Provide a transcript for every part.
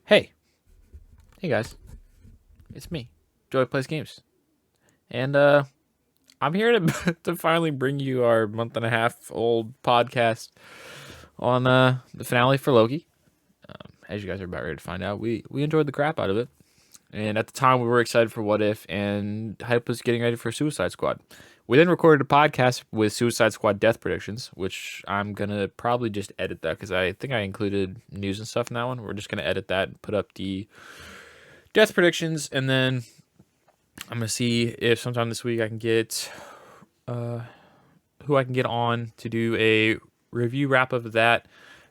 Hey guys, it's me, Joey Plays Games, and I'm here to to finally bring you our month and a half old podcast on the finale for Loki. As you guys are about ready to find out, we enjoyed the crap out of it, and at the time we were excited for What If, and hype was getting ready for Suicide Squad. We then recorded a podcast with Suicide Squad death predictions, which I'm gonna probably just edit that because I think I included news and stuff in that one. We're just gonna edit that and put up the death predictions, and then I'm gonna see if sometime this week I can get who I can get on to do a review wrap up of that.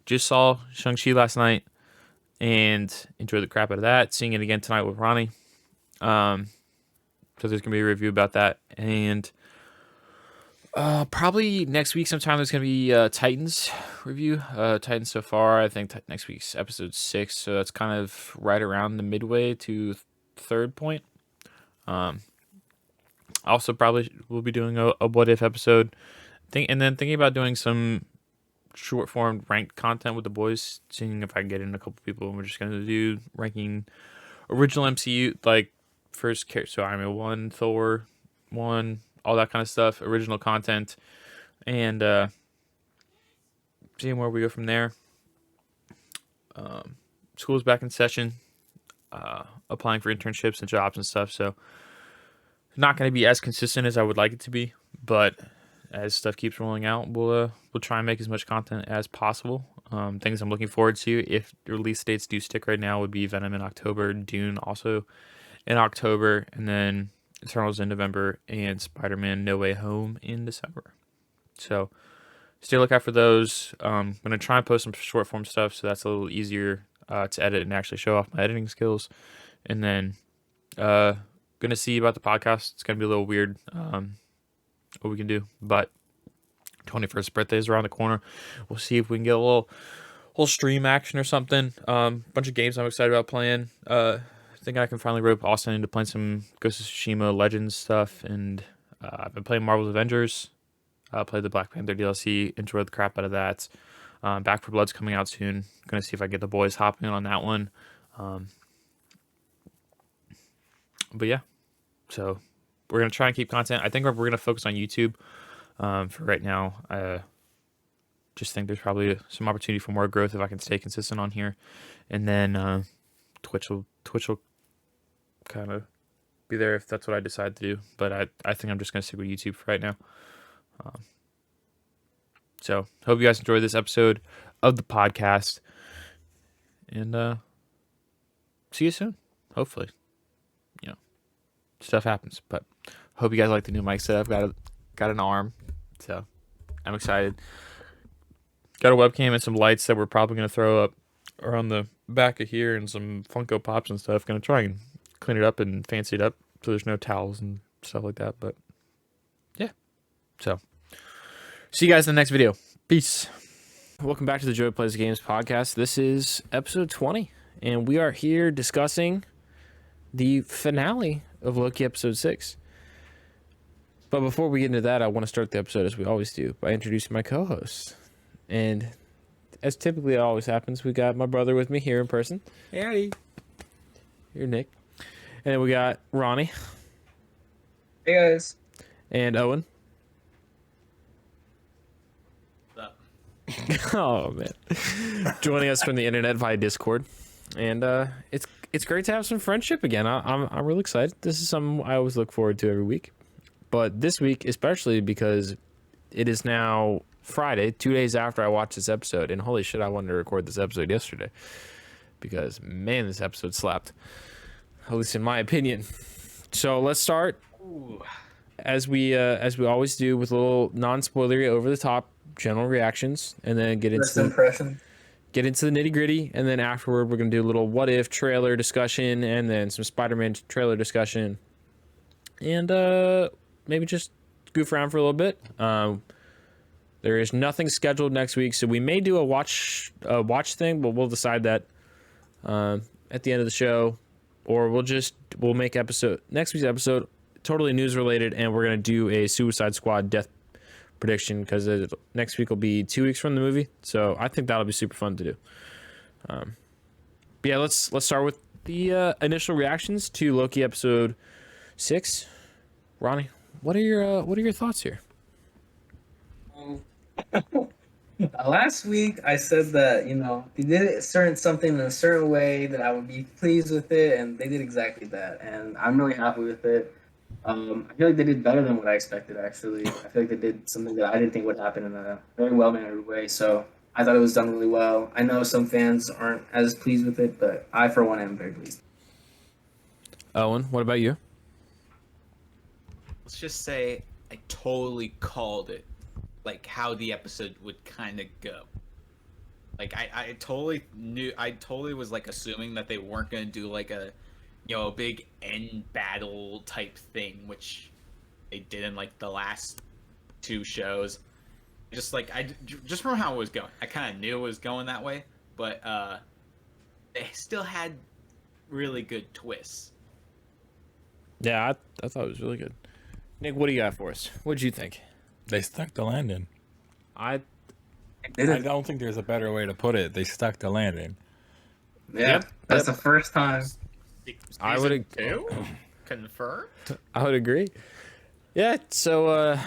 Just saw Shang-Chi last night and enjoyed the crap out of that. Seeing it again tonight with Ronnie. So there's gonna be a review about that, and probably next week sometime there's gonna be Titans review. Titans so far, I think next week's episode 6, so that's kind of right around the midway to third point. Also probably we'll be doing a What If episode, and then thinking about doing some short form ranked content with the boys, seeing if I can get in a couple people, and we're just gonna do ranking original MCU, like first character, so Iron Man 1, Thor 1, all that kind of stuff, original content, and seeing where we go from there. School's back in session, applying for internships and jobs and stuff, so not going to be as consistent as I would like it to be, but as stuff keeps rolling out, we'll try and make as much content as possible. Things I'm looking forward to, if the release dates do stick right now, would be Venom in October, Dune also in October, and then Eternals in November, and Spider-Man No Way Home in December. So stay look out for those. I'm going to try and post some short form stuff, so that's a little easier to edit and actually show off my editing skills. And then going to see about the podcast. It's going to be a little weird what we can do, but 21st birthday is around the corner. We'll see if we can get a little stream action or something. Bunch of games I'm excited about playing. I think I can finally rope Austin into playing some Ghost of Tsushima Legends stuff, and I've been playing Marvel's Avengers. Played the Black Panther DLC, enjoyed the crap out of that. Back 4 Blood's coming out soon. Gonna see if I get the boys hopping on that one. But yeah, so we're gonna try and keep content. I think we're gonna focus on YouTube for right now. I just think there's probably some opportunity for more growth if I can stay consistent on here, and then Twitch will kind of be there if that's what I decide to do. But I think I'm just gonna stick with YouTube for right now. So hope you guys enjoyed this episode of the podcast, and see you soon. Hopefully, stuff happens, but hope you guys like the new mic set. I've got an arm, so I'm excited. Got a webcam and some lights that we're probably gonna throw up around the back of here, and some Funko Pops and stuff. Gonna try and clean it up and fancy it up so there's no towels and stuff like that. But yeah, so see you guys in the next video. Peace. Welcome back to the Joey Plays Games podcast. This is episode 20, and we are here discussing the finale of Loki episode 6. But before we get into that, I want to start the episode as we always do by introducing my co-host. And as typically always happens, we got my brother with me here in person. Hey. Here, Nick. And then we got Ronnie. Hey guys. And Owen. Oh man, joining us from the internet via Discord, and it's great to have some friendship again. I'm really excited. This is something I always look forward to every week, but this week especially because it is now Friday, 2 days after I watched this episode, and holy shit, I wanted to record this episode yesterday because man, this episode slapped, at least in my opinion. So let's start as we always do with a little non-spoilery, over the top general reactions, and then get into the nitty gritty, and then afterward we're gonna do a little What If trailer discussion, and then some Spider-Man trailer discussion, and maybe just goof around for a little bit. There is nothing scheduled next week, so we may do a watch thing, but we'll decide that at the end of the show, or we'll make next week's episode totally news related, and we're gonna do a Suicide Squad death prediction because next week will be 2 weeks from the movie, so I think that'll be super fun to do. But Yeah, let's start with the initial reactions to Loki episode 6. Ronnie, what are your thoughts here? Last week I said that they did something in a certain way that I would be pleased with it, and they did exactly that, and I'm really happy with it. I feel like they did better than what I expected. Actually, I feel like they did something that I didn't think would happen in a very well mannered way. So I thought it was done really well. I know some fans aren't as pleased with it, but I, for one, am very pleased. Owen, what about you? Let's just say I totally called it, like how the episode would kind of go. Like I totally knew, I totally was like assuming that they weren't gonna do like a big end battle type thing, which they did in like the last 2 shows. Just like just from how it was going, I kind of knew it was going that way, but they still had really good twists. Yeah, I thought it was really good. Nick, what do you got for us? What'd you think? They stuck the landing. I don't think there's a better way to put it. They stuck the landing. Yeah, that's the first time. I would Confirm. I would agree. Yeah, so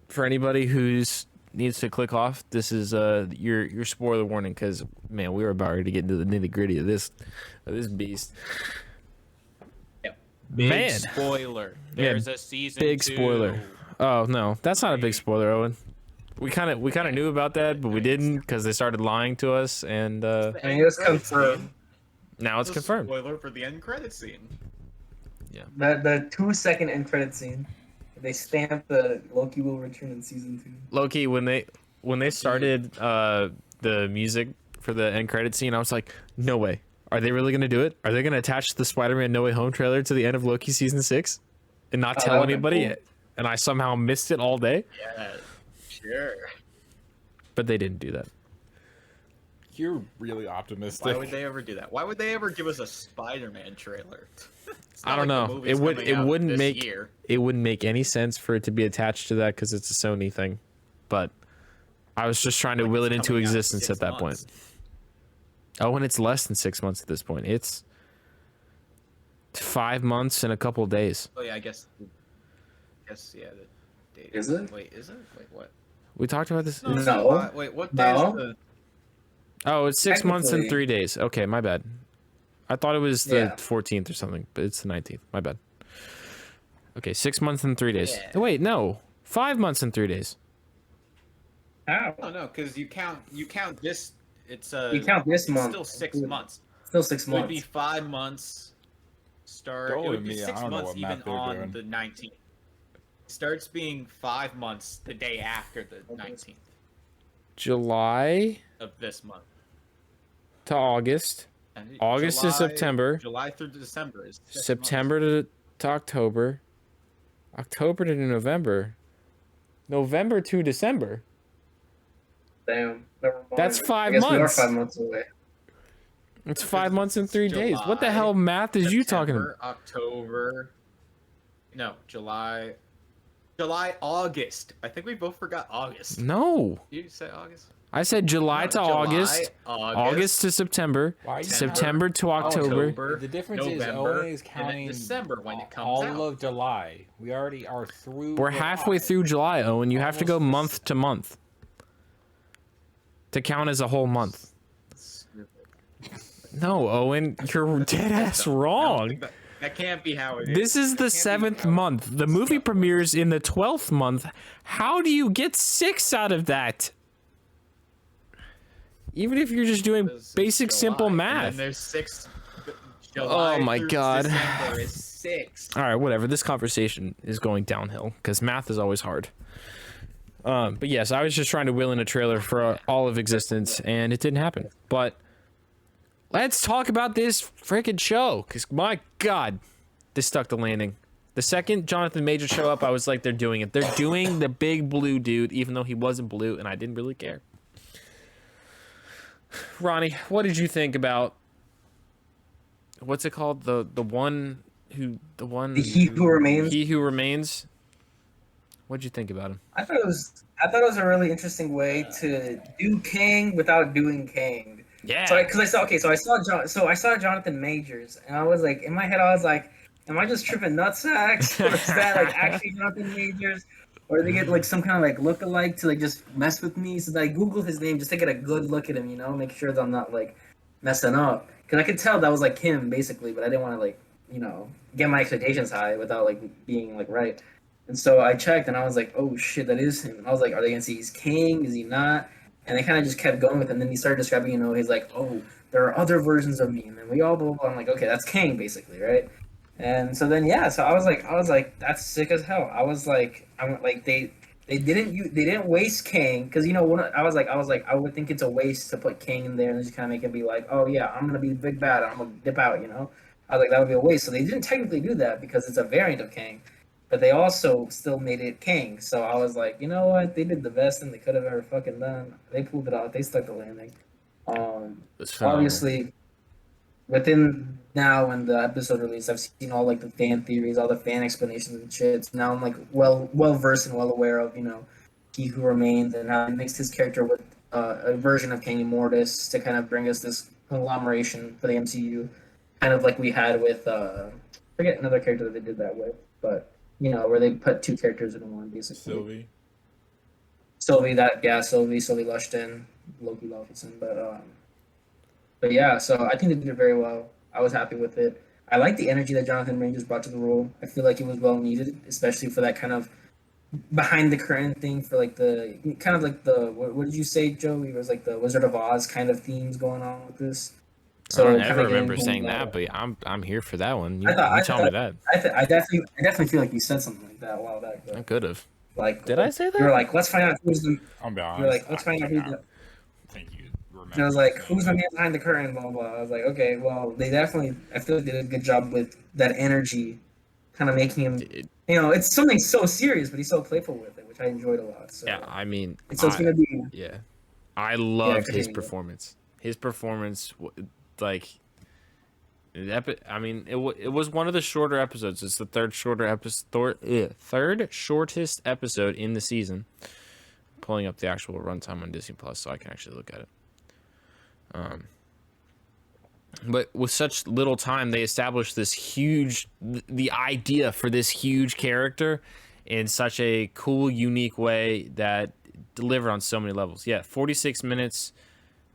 for anybody who's needs to click off, this is your spoiler warning, because man, we were about ready to get into the nitty gritty of this beast. Big Man. spoiler. There's a season Big 2. spoiler. Oh no, that's not a big spoiler, Owen. We kind of knew about that, but we didn't, because they started lying to us, and I mean, it's confirmed. now it's confirmed. Spoiler for the end credit scene. Yeah. The 2-second end credit scene. They stamped the Loki will return in season 2. Loki, when they started the music for the end credit scene, I was like, no way. Are they really gonna do it? Are they gonna attach the Spider-Man No Way Home trailer to the end of Loki season 6 and not tell anybody? Cool. And I somehow missed it all day. Yeah, sure. But they didn't do that. You're really optimistic. Why would they ever do that? Why would they ever give us a Spider-Man trailer? It's I not don't like the know. movie's It coming out wouldn't this make year. it wouldn't make any sense for it to be attached to that, because it's a Sony thing. But I was just trying to Like will it's it into coming out in existence 6 at that months. point. Oh, and it's less than 6 months at this point. It's 5 months and a couple of days. Oh yeah, I guess yeah. The date Is it? Wait, is it? Wait, what? We talked about this. No. Wait, what day No. is the? Oh, it's 6 months and Technically- 3 days. Okay, my bad. I thought it was the Yeah. 14th or something, but it's the 19th. My bad. Okay, 6 months and 3 days. Yeah. Oh, wait, no. 5 months and 3 days. How? Oh no, because you count this. It's You count this it's month. still 6 months. Still 6 It would be months. 5 months. Start. Go It would with be me, I 6 don't know months what even math they're on doing. the 19th. Starts being 5 months the day after the 19th July of this month. to August. And August to September. July through December is 6 September to October. October to November. November to December. Damn. Never mind. That's 5 I guess we are months. 5 months away. It's 5 months and 3 days. What the July, hell math is you talking about? September, October. No, July, August. I think we both forgot August. No. You say August? I said July No, to August. August August to September. Why are you September to October. The difference is November, Owen is and then counting December when it comes all out. of July. We already are through. We're July. halfway through July, Owen. You have to go Almost month to month to count as a whole month. No, Owen, you're dead ass I don't wrong. think that can't be how it is. This is the That can't be 7th how- month. The movie premieres in the 12th month. How do you get 6 out of that? Even if you're just doing This is basic, simple July, and math. then there's 6. July Oh my through God. December is 6. All right, whatever. This conversation is going downhill because math is always hard. But yes, I was just trying to will in a trailer for all of existence, and it didn't happen. But let's talk about this freaking show, because my God, this stuck the landing. The second Jonathan Major show up, I was like, they're doing it. They're doing the big blue dude, even though he wasn't blue, and I didn't really care. Ronnie, what did you think about what's it called? The one who He Who Remains. He Who Remains. What'd you think about him? I thought it was a really interesting way to do Kang without doing Kang. Yeah. So I saw Jonathan Majors, and I was like, in my head, I was like, am I just tripping nutsacks, or is that like actually Jonathan Majors, or they get like some kind of like look-alike to like just mess with me? So I googled his name just to get a good look at him, make sure that I'm not like messing up, because I could tell that was like him basically, but I didn't want to like get my expectations high without like being like right. And so I checked, and I was like, oh shit, that is him. And I was like, are they gonna say he's King? Is he not? And they kind of just kept going with it. And then he started describing, he's like, oh, there are other versions of me. And then we all blah, blah, blah. I'm like, okay, that's Kang, basically, right? And so then, yeah, so I was like, that's sick as hell. I'm like, they didn't waste Kang, because, I was like, I would think it's a waste to put Kang in there and just kind of make it be like, oh, yeah, I'm going to be big bad. I'm going to dip out, I was like, that would be a waste. So they didn't technically do that because it's a variant of Kang. But they also still made it Kang. So I was like, you know what? They did the best thing they could have ever fucking done. They pulled it out. They stuck the landing. Obviously, within now when the episode released, I've seen all like the fan theories, all the fan explanations and shit. So now I'm like well versed and well aware of He Who Remains and how he mixed his character with a version of King Immortus to kind of bring us this conglomeration for the MCU, kind of like we had with forget another character that they did that with, but. Where they put two characters in one, basically. Sylvie, Sylvie Lushton, Loki Lawson, but yeah, so I think they did it very well. I was happy with it. I like the energy that Jonathan Majors brought to the role. I feel like it was well needed, especially for that kind of behind the curtain thing, for like the kind of like the what did you say, Joe? It was like the Wizard of Oz kind of themes going on with this. So I don't ever remember saying that, but I'm here for that one. You tell me that. I definitely feel like you said something like that a while back. Though. I could have. Like, did I say that? You were like, let's find out who's the. I'll be honest. You're like, let's find out who's the. Think you remember. And I was like, who's the man behind the curtain? Blah blah. I was like, okay, well, they definitely. I feel like they did a good job with that energy, kind of making him. It's something so serious, but he's so playful with it, which I enjoyed a lot. So. Yeah, I mean, it's gonna be. Yeah, I loved his performance. His performance, like. I mean, it was one of the shorter episodes. It's the third shortest episode in the season. I'm pulling up the actual runtime on Disney Plus so I can actually look at it. But with such little time, they established the idea for this huge character in such a cool, unique way that delivered on so many levels. Yeah, 46 minutes.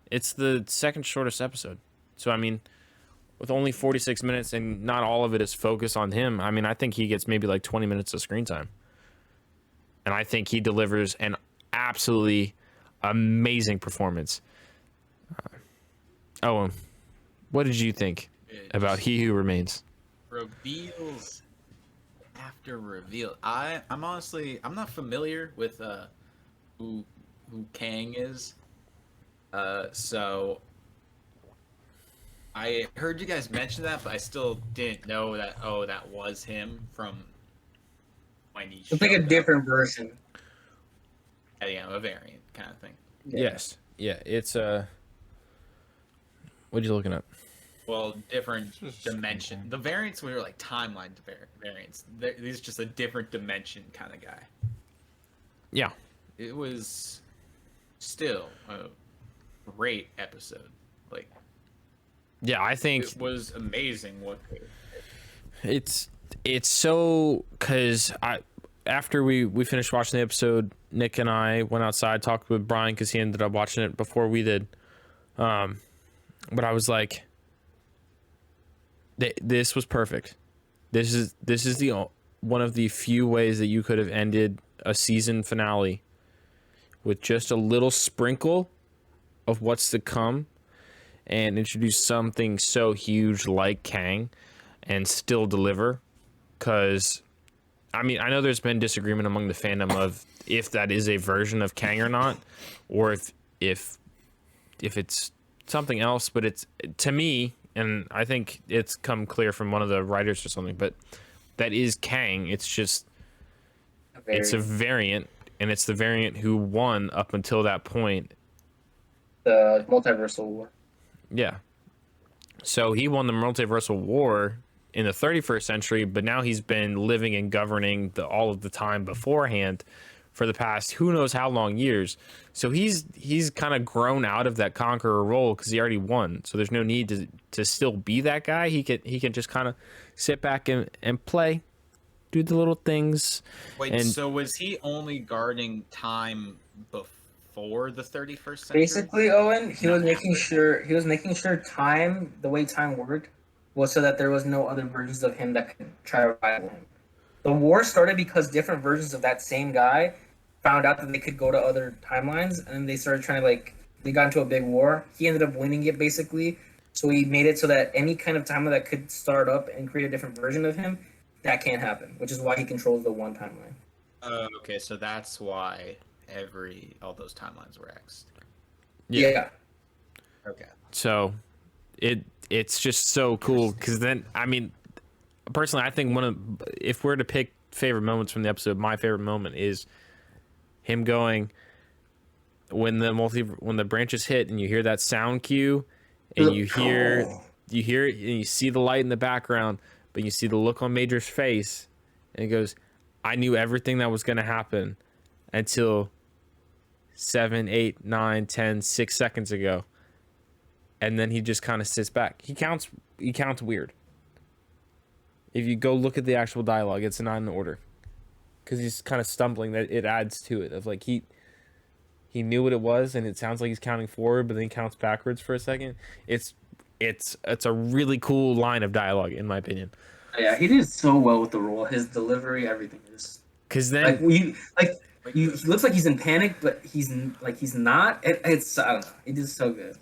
It's the second shortest episode. So, I mean, with only 46 minutes and not all of it is focused on him, I mean, I think he gets maybe like 20 minutes of screen time. And I think he delivers an absolutely amazing performance. What did you think about He Who Remains? Reveals after reveal. I'm not familiar with who Kang is. So I heard you guys mention that, but I still didn't know that. Oh, that was him from when he. It's like a different version. Yeah, a variant kind of thing. Yeah. Yes. Yeah. It's What are you looking at? Well, different dimension. The variants we were like timeline variants. These just a different dimension kind of guy. Yeah. It was still a great episode. Like. Yeah, I think it was amazing what it's so, because after we finished watching the episode, Nick and I went outside, talked with Brian because he ended up watching it before we did. But I was like, this was perfect. This is the one of the few ways that you could have ended a season finale with just a little sprinkle of what's to come. And introduce something so huge like Kang and still deliver. Because, I mean, I know there's been disagreement among the fandom of if that is a version of Kang or not, or if it's something else. But it's, to me, and I think it's come clear from one of the writers or something, but that is Kang. It's just, it's a variant, and it's the variant who won up until that point. The multiversal war. Yeah. So he won the multiversal war in the 31st century, but now he's been living and governing all of the time beforehand for the past who knows how long years. So he's kind of grown out of that conqueror role because he already won. So there's no need to still be that guy. He can just kind of sit back and play, do the little things. Wait, and so was he only guarding time before the 31st century? Basically, Owen, he was making sure time, the way time worked, was so that there was no other versions of him that could try to rival him. The war started because different versions of that same guy found out that they could go to other timelines, and then they started trying to, like, they got into a big war. He ended up winning it, basically. So he made it so that any kind of timeline that could start up and create a different version of him, that can't happen, which is why he controls the one timeline. Okay, so that's why all those timelines were X'd. Yeah. Okay. so it's just so cool because then, I mean, personally, I think if we're to pick favorite moments from the episode, my favorite moment is him going when the branches hit and you hear that sound cue and you hear it and you see the light in the background, but you see the look on Major's face and he goes, I knew everything that was going to happen until 7, 8, 9, 10, 6 seconds ago. And then he just kind of sits back. He counts weird. If you go look at the actual dialogue, it's not in order. Because he's kind of stumbling, that it adds to it. Of like, he knew what it was, and it sounds like he's counting forward, but then he counts backwards for a second. It's a really cool line of dialogue, in my opinion. Yeah, he did so well with the role. His delivery, everything is. Because then, he looks like he's in panic, but he's not. It's I don't know. He did so good.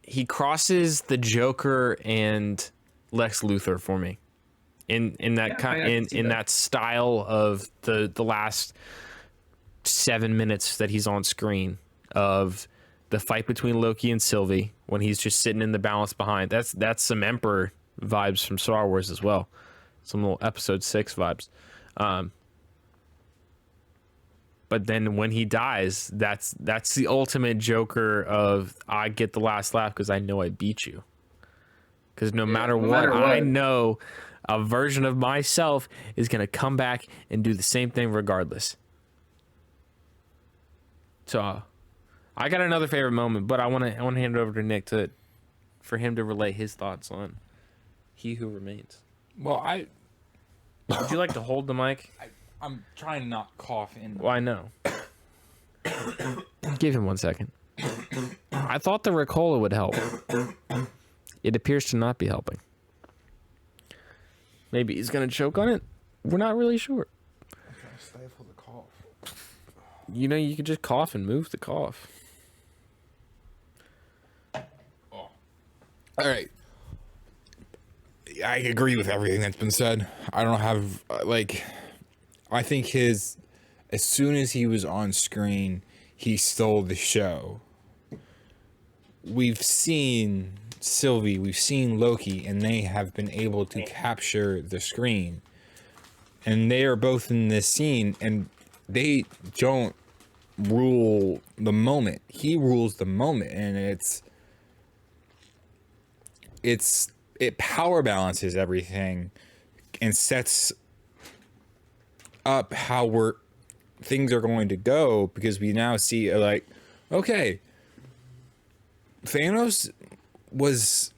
he crosses the Joker and Lex Luthor for me. In that style of the last 7 minutes that he's on screen, of the fight between Loki and Sylvie when he's just sitting in the balance behind. That's some Emperor vibes from Star Wars as well, some little Episode 6 vibes. But then when he dies, that's the ultimate Joker of, I get the last laugh because I know I beat you. Because no matter what, I know a version of myself is going to come back and do the same thing regardless. So I got another favorite moment, but I want to hand it over to Nick for him to relay his thoughts on He Who Remains. Well, Would you like to hold the mic? I'm trying to not cough in. Well, I know. Give him 1 second. I thought the Ricola would help. It appears to not be helping. Maybe he's going to choke on it. We're not really sure. I'm trying to stifle the cough. You know, you could just cough and move the cough. Oh. All right. I agree with everything that's been said. I don't have, I think as soon as he was on screen, he stole the show. We've seen Sylvie, we've seen Loki, and they have been able to capture the screen. And they are both in this scene, and they don't rule the moment. He rules the moment, and it power balances everything and sets up how things are going to go, because we now see okay, Thanos was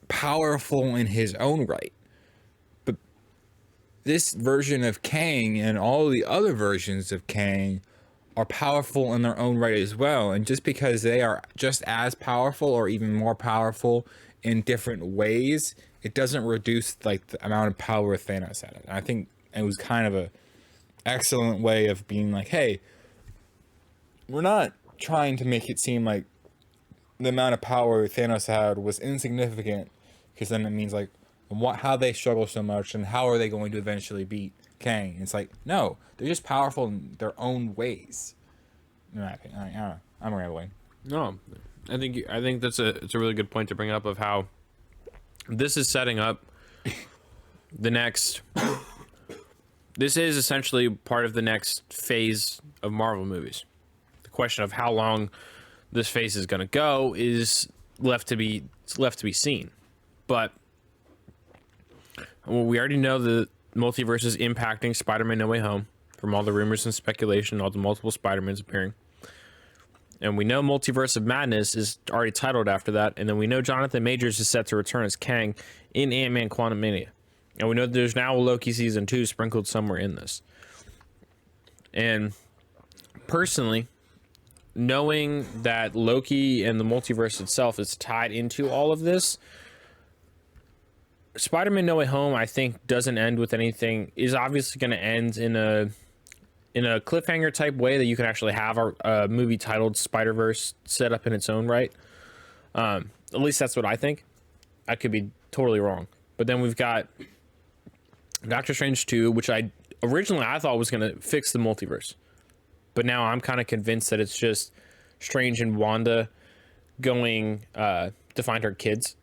powerful in his own right, but this version of Kang and all the other versions of Kang are powerful in their own right as well. And just because they are just as powerful or even more powerful in different ways, it doesn't reduce the amount of power Thanos had. And I think it was kind of a excellent way of being like, hey, we're not trying to make it seem like the amount of power Thanos had was insignificant, because then it means how they struggle so much and how are they going to eventually beat Kang. It's no, they're just powerful in their own ways. In my opinion. I don't know. I'm rambling. No, I think it's a really good point to bring up, of how this is setting up the next. This is essentially part of the next phase of Marvel movies. The question of how long this phase is going to go is left to be seen. But we already know the multiverse is impacting Spider-Man No Way Home. from all the rumors and speculation, all the multiple Spider-Mans appearing. And we know Multiverse of Madness is already titled after that. And then we know Jonathan Majors is set to return as Kang in Ant-Man Quantumania. And we know there's now a Loki season 2 sprinkled somewhere in this. And personally, knowing that Loki and the multiverse itself is tied into all of this, Spider-Man No Way Home, I think, doesn't end with anything, is obviously going to end in a cliffhanger type way that you can actually have a movie titled Spider-Verse set up in its own right. At least that's what I think. I could be totally wrong. But then we've got Doctor Strange 2, which I thought was going to fix the multiverse. But now I'm kind of convinced that it's just Strange and Wanda going to find her kids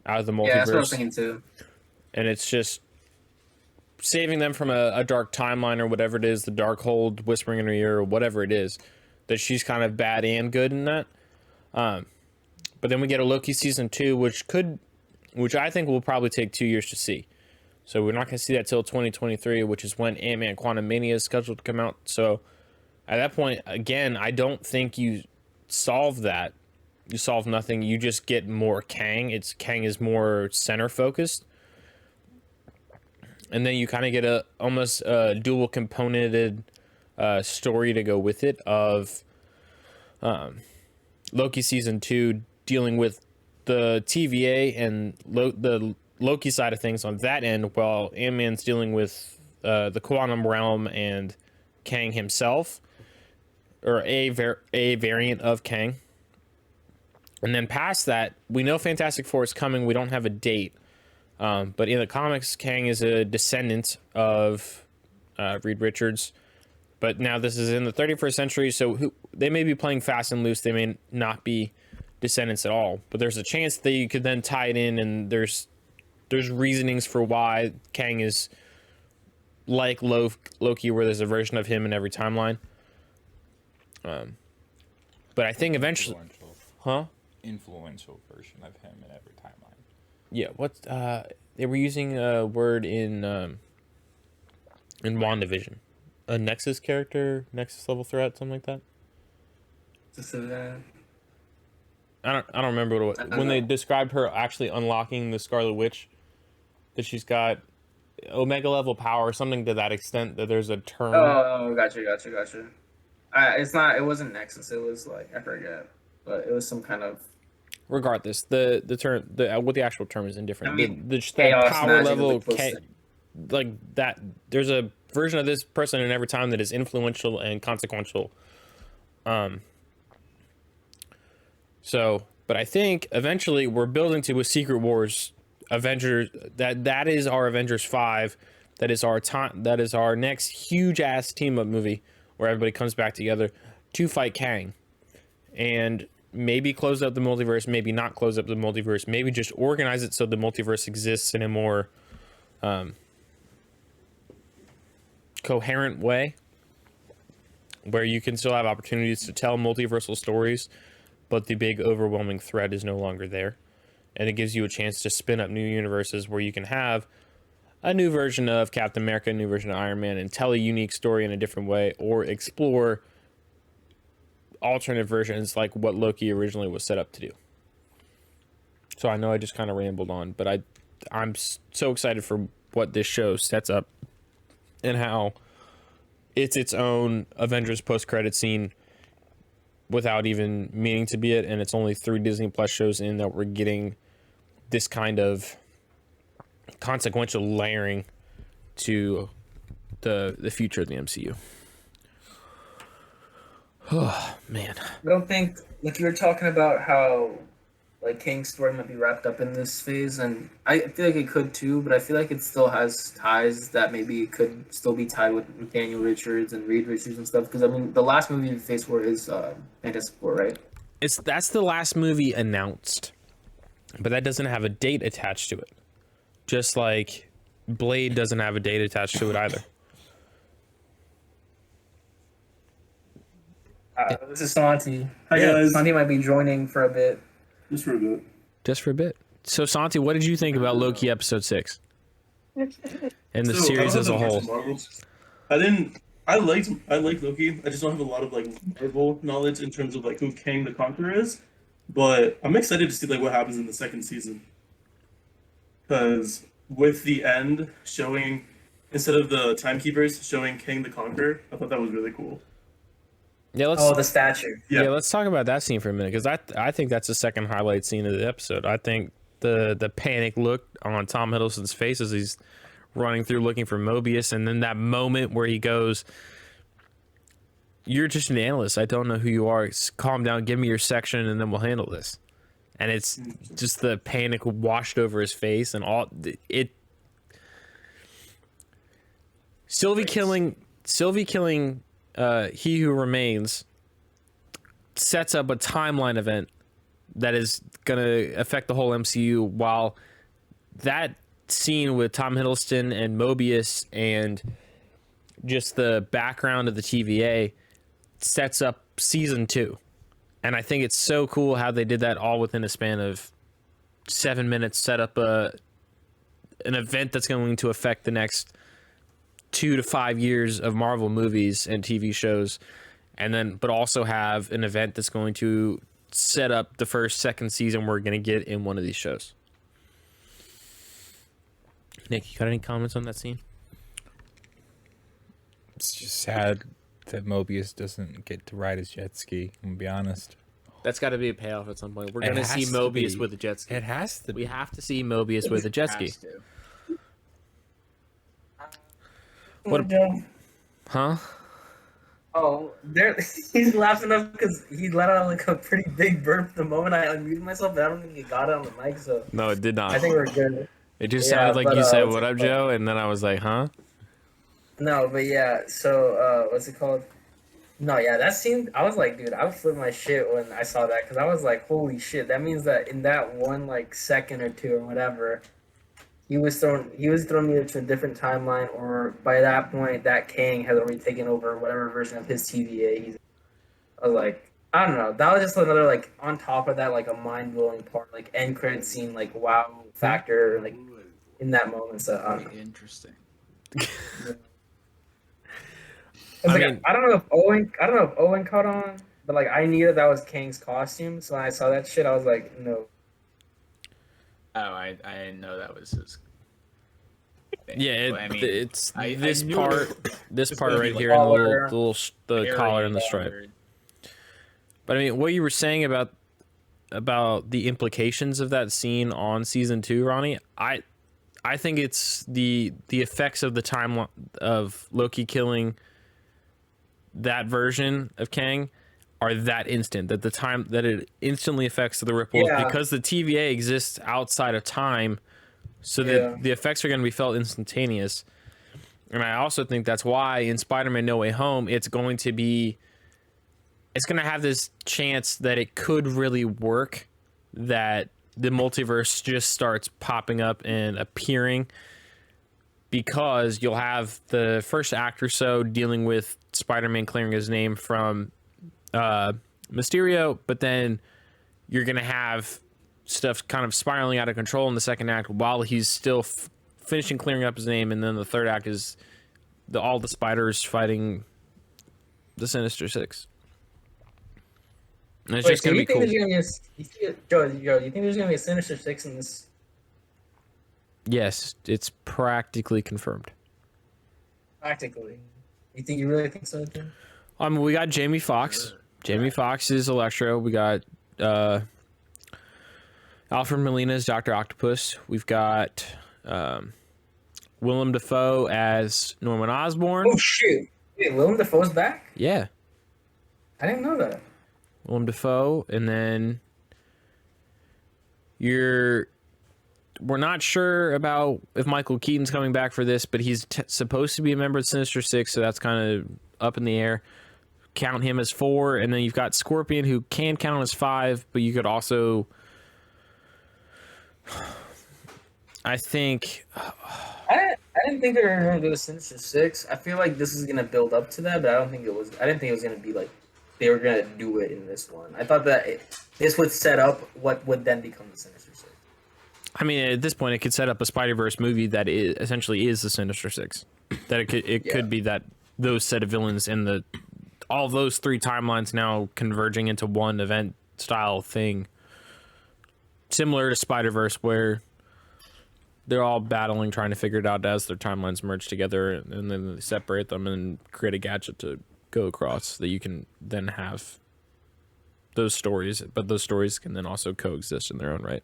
out of the multiverse. Yeah, that's what I was thinking too. And it's just saving them from a dark timeline or whatever it is, the dark hold whispering in her ear or whatever it is, that she's kind of bad and good in that. But then we get a Loki season 2, which I think will probably take 2 years to see. So we're not going to see that till 2023, which is when Ant-Man Quantumania is scheduled to come out. So at that point, again, I don't think you solve that. You solve nothing. You just get more Kang. Kang is more center focused. And then you kind of get almost a dual componented story to go with it of Loki season 2 dealing with the TVA and the Loki side of things on that end, while Ant-Man's dealing with the quantum realm and Kang himself, or a variant of Kang. And then past that, we know Fantastic Four is coming. We don't have a date. But in the comics, Kang is a descendant of Reed Richards. But now this is in the 31st century, so they may be playing fast and loose. They may not be descendants at all. But there's a chance that you could then tie it in, and there's reasonings for why Kang is like Loki, where there's a version of him in every timeline. But I think eventually... Influential version of him in every timeline. Yeah, they were using a word in WandaVision. A Nexus character, Nexus level threat, something like that. I don't remember what it was. When they described her actually unlocking the Scarlet Witch, that she's got Omega level power or something to that extent, that there's a term. Oh, gotcha. It wasn't Nexus, it was like, I forget. But it was some kind of... Regardless, the term, what the actual term is indifferent. I mean, the chaos power magic level, is like that. There's a version of this person in every time that is influential and consequential. So, but I think eventually we're building to a Secret Wars Avengers. That is our Avengers 5. That is our time. That is our next huge ass team up movie where everybody comes back together to fight Kang, and maybe close up the multiverse, maybe not close up the multiverse, maybe just organize it so the multiverse exists in a more coherent way, where you can still have opportunities to tell multiversal stories, but the big overwhelming threat is no longer there. And it gives you a chance to spin up new universes where you can have a new version of Captain America, a new version of Iron Man, and tell a unique story in a different way, or explore alternate versions like what Loki originally was set up to do. So I know I just kind of rambled on, but I'm so excited for what this show sets up and how it's its own Avengers post-credit scene without even meaning to be it, and it's only 3 Disney Plus shows in that we're getting this kind of consequential layering to the future of the MCU. Oh man, I don't think, like, you were talking about how like Kang's story might be wrapped up in this phase, and I feel like it could too, but I feel like it still has ties that maybe it could still be tied with Nathaniel Richards and Reed Richards and stuff, because I mean the last movie in Phase 4 is Fantastic Four, right? that's the last movie announced, but that doesn't have a date attached to it, just like Blade doesn't have a date attached to it either. This is Santi. Hi guys. Santi might be joining for a bit. Just for a bit. Just for a bit. So Santi, what did you think about Loki episode 6 and the So, series I as a don't whole? know I like Loki. I just don't have a lot of like Marvel knowledge in terms of like who Kang the Conqueror is. But I'm excited to see like what happens in the second season. Because with the end showing, instead of the timekeepers showing Kang the Conqueror, I thought that was really cool. Yeah, let's Oh, the statue. yeah, let's talk about that scene for a minute because I think that's the second highlight scene of the episode. I think the panic look on Tom Hiddleston's face as he's running through looking for Mobius, and then that moment where he goes, "You're just an analyst. I don't know who you are. Calm down. Give me your section, and then we'll handle this." And it's just the panic washed over his face, and all it. Sylvie killing. He Who Remains sets up a timeline event that is going to affect the whole MCU, while that scene with Tom Hiddleston and Mobius and just the background of the TVA sets up season 2. And I think it's so cool how they did that all within a span of 7 minutes, set up an event that's going to affect the next 2 to 5 years of Marvel movies and TV shows, and then but also have an event that's going to set up the second season we're going to get in one of these shows. Nick, you got any comments on that scene? It's just sad that Mobius doesn't get to ride his jet ski. I'm gonna be honest. That's got to be a payoff at some point. We're It going to see has to Mobius be. with a jet ski. It has to We be. have to see Mobius with a jet ski. Has to. What- Joe? Huh? Oh, there. He's laughing up because he let out like a pretty big burp the moment I unmuted myself, but I don't think he got it on the mic, so No, it did not. I think we're good. It just Yeah, sounded like but, you said, what's "What it up, called? Joe?" And then I was like, "Huh?" No, but yeah. So what's it called? No, yeah, that scene. I was like, dude, I would flip my shit when I saw that because I was like, holy shit. That means that in that one like second or two or whatever, he was thrown either to a different timeline, or by that point, that Kang had already taken over whatever version of his TVA. I was like, I don't know. That was just another like on top of that, like a mind blowing part, like end credit scene, like wow factor, like in that moment. So I don't know. Very interesting. I mean, I don't know if Owen caught on, but like I knew that was Kang's costume. So when I saw that shit, I was like, no. Oh, I didn't know that was his. thing. Yeah, But, I mean, it's I this knew part. it This was part gonna be right like here, and collar, the collar and the very stripe. hard. But I mean, what you were saying about the implications of that scene on season 2, Ronnie, I think it's the effects of the time of Loki killing that version of Kang are that instant, that the time that it instantly affects the ripples, Yeah. because the TVA exists outside of time, so that the effects are going to be felt instantaneous. And I also think that's why in Spider-Man No Way Home, it's going to have this chance that it could really work, that the multiverse just starts popping up and appearing, because you'll have the first act or so dealing with Spider-Man clearing his name from Mysterio, but then you're going to have stuff kind of spiraling out of control in the second act while he's still finishing clearing up his name, and then the third act is all the spiders fighting the Sinister Six. And it's just going to be cool. Joe, you think there's gonna be a Sinister Six in this? Yes, it's practically confirmed. Practically. You really think so, Tim? We got Jamie Foxx. Jamie Foxx is Electro. We got Alfred Molina as Dr. Octopus. We've got Willem Dafoe as Norman Osborn. Oh shoot! Wait, Willem Dafoe's back? Yeah, I didn't know that. Willem Dafoe. And then we're not sure about if Michael Keaton's coming back for this, but he's supposed to be a member of Sinister Six, so that's kind of up in the air. Count him as 4, and then you've got Scorpion, who can count as 5, but you could also, I think, I didn't think they were going to do a Sinister Six. I feel like this is going to build up to that, but I didn't think it was going to be like they were going to do it in this one. I thought that this would set up what would then become the Sinister Six. I mean, at this point, it could set up a Spider-Verse movie that essentially is the Sinister Six. That it could be that those set of villains and all those three timelines now converging into one event style thing, similar to Spider-Verse, where they're all battling, trying to figure it out as their timelines merge together, and then they separate them and create a gadget to go across that you can then have those stories, but those stories can then also coexist in their own right.